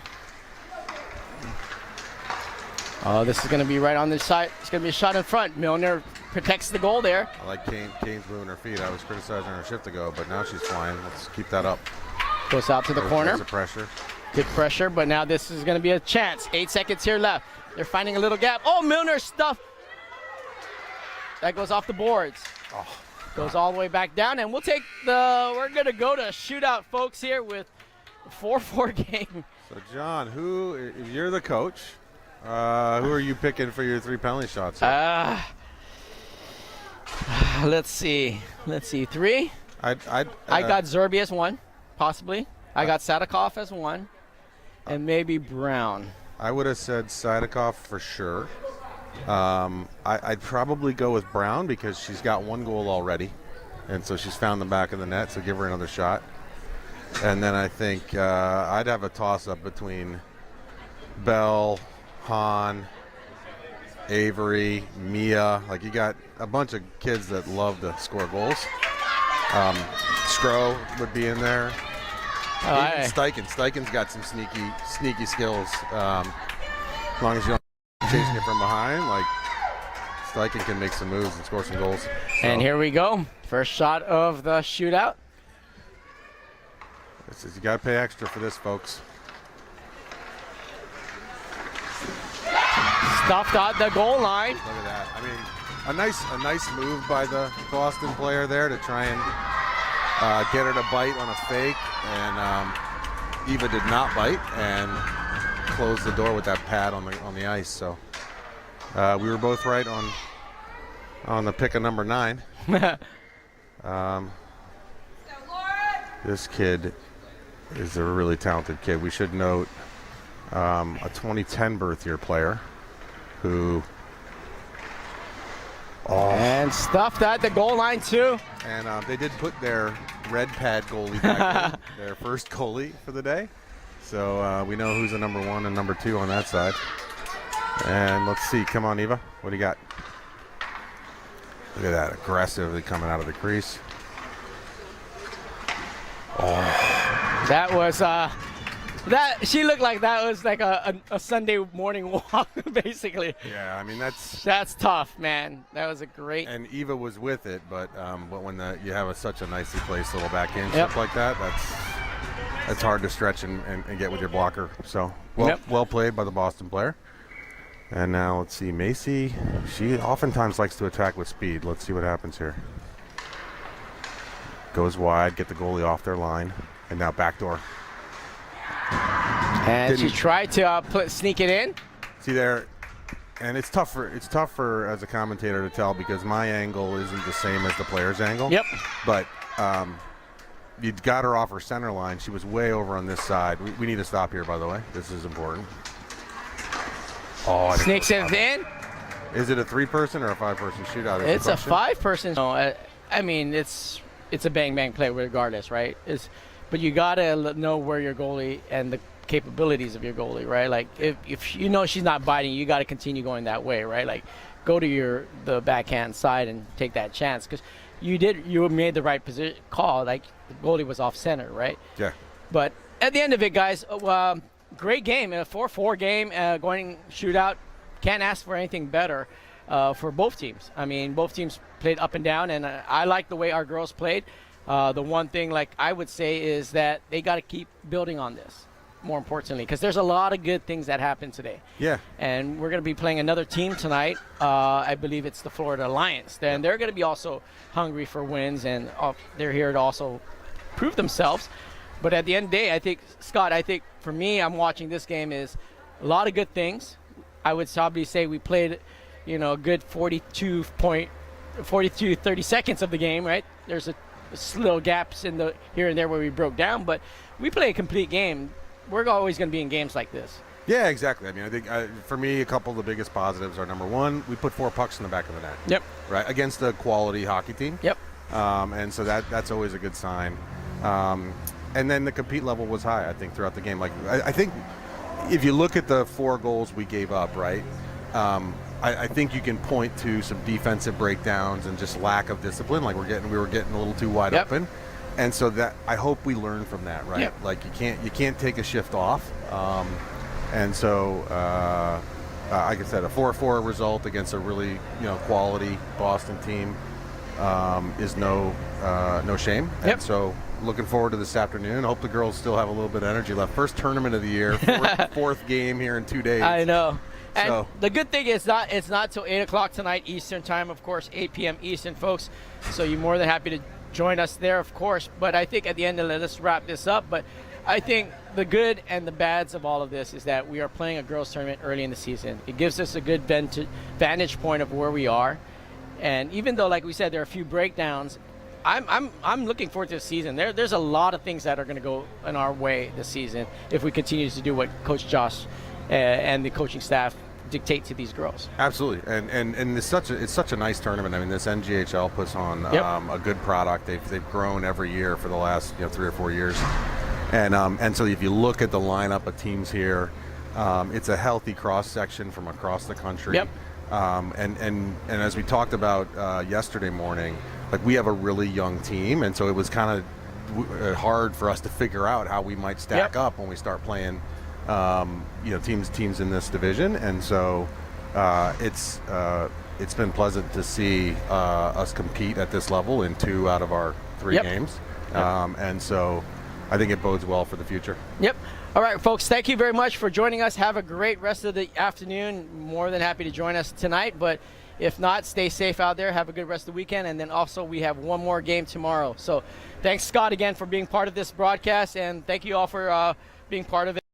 Oh, this is going to be right on the side. It's going to be a shot in front. Milner protects the goal there. I like Kane's moving her feet. I was criticizing her a shift ago, but now she's flying. Let's keep that up. Goes out to the corner. There's the pressure. Good pressure, but now this is going to be a chance. 8 seconds here left. They're finding a little gap. Oh, Milner stuff. That goes off the boards. Oh, Goes all the way back down, and we'll take we're going to go to shootout, folks, here with a 4-4 game. so John, if you're the coach, who are you picking for your 3 penalty shots here? Let's see. 3. I got Zerby as 1, possibly. I got Sadikov as 1, and maybe Brown. I would have said Sadikov for sure. I'd probably go with Brown because she's got 1 goal already, and so she's found the back of the net, so give her another shot. And then I think I'd have a toss-up between Bell, Hahn, Avery, Mia. Like, you got a bunch of kids that love to score goals. Sgro would be in there. Oh, Even Steichen's got some sneaky skills. As long as you don't chasing it from behind, like Steichen can make some moves and score some goals. So. And here we go. First shot of the shootout. You got to pay extra for this, folks. Stuffed out the goal line. Look at that. I mean, a nice move by the Boston player there to try and get her to bite on a fake, and Eva did not bite and closed the door with that pad on the ice. So we were both right on the pick of number 9. This kid is a really talented kid. We should note a 2010 birth year player who. And stuffed at the goal line too. And they did put their red pad goalie back in, their first goalie for the day. So we know who's the number 1 and number 2 on that side. And let's see. Come on, Eva. What do you got? Look at that. Aggressively coming out of the crease. That was she looked like that was like a Sunday morning walk, basically. Yeah, I mean that's tough, man. That was a great. And Eva was with it, but when you have such a nicely placed little backhand chip like that, that's hard to stretch and get with your blocker. So well played by the Boston player. And now let's see, Macy. She oftentimes likes to attack with speed. Let's see what happens here. Goes wide, get the goalie off their line, and now backdoor. And she tried to sneak it in. See there, and it's tougher as a commentator to tell because my angle isn't the same as the player's angle. Yep. But you got her off her center line. She was way over on this side. We need to stop here, by the way. This is important. Oh, sneaks it in. Is it a 3-person or a 5-person shootout? It's a 5-person. No, I mean it's a bang play regardless, right? But you gotta know where your goalie and the capabilities of your goalie, right? Like if you know she's not biting, you got to continue going that way, right? Like go to the backhand side and take that chance because you made the right call. Like the goalie was off center, right? Yeah. But at the end of it, guys, great game, a 4-4 game, going shootout. Can't ask for anything better for both teams. I mean, both teams played up and down, and I like the way our girls played. The one thing, like I would say, is that they got to keep building on this, more importantly, because there's a lot of good things that happened today. Yeah. And we're going to be playing another team tonight. I believe it's the Florida Alliance. And they're going to be also hungry for wins, and they're here to also prove themselves. But at the end of the day, I think, Scott, for me, I'm watching this game is a lot of good things. I would probably say we played, a good 30 seconds of the game, right? There's a little gaps in the here and there where we broke down, but we play a complete game. We're always going to be in games like this. Yeah, exactly. I mean, I think for me, a couple of the biggest positives are, number 1, we put 4 pucks in the back of the net. Yep. Right, against a quality hockey team. Yep. And so that's always a good sign. And then the compete level was high, I think, throughout the game. Like I think if you look at the 4 goals we gave up, right, I think you can point to some defensive breakdowns and just lack of discipline. Like we were getting a little too wide open, and so that I hope we learn from that, right? Yep. Like you can't take a shift off, and so like I said, a 4-4 result against a really quality Boston team is no shame. Yep. And so looking forward to this afternoon. Hope the girls still have a little bit of energy left. First tournament of the year, fourth game here in 2 days. I know. And So- the good thing is it's not till 8 o'clock tonight Eastern time, of course, 8 p.m. Eastern, folks. So you're more than happy to join us there, of course. But I think at the end of it, let's wrap this up. But I think the good and the bads of all of this is that we are playing a girls tournament early in the season. It gives us a good vantage point of where we are. And even though, like we said, there are a few breakdowns, I'm looking forward to the season. There's a lot of things that are going to go in our way this season if we continue to do what Coach Josh and the coaching staff dictate to these girls. Absolutely, and it's such a nice tournament. I mean, this NGHL puts on a good product. They've grown every year for the last 3 or 4 years, and so if you look at the lineup of teams here, it's a healthy cross section from across the country. Yep. And as we talked about yesterday morning, like we have a really young team, and so it was kind of hard for us to figure out how we might stack Yep. up when we start playing, teams in this division. And so it's been pleasant to see us compete at this level in 2 out of our 3 Yep. games. Yep. And so I think it bodes well for the future. Yep. All right, folks, thank you very much for joining us. Have a great rest of the afternoon. More than happy to join us tonight, but if not, stay safe out there. Have a good rest of the weekend. And then also we have one more game tomorrow. So thanks, Scott, again for being part of this broadcast, and thank you all for being part of it.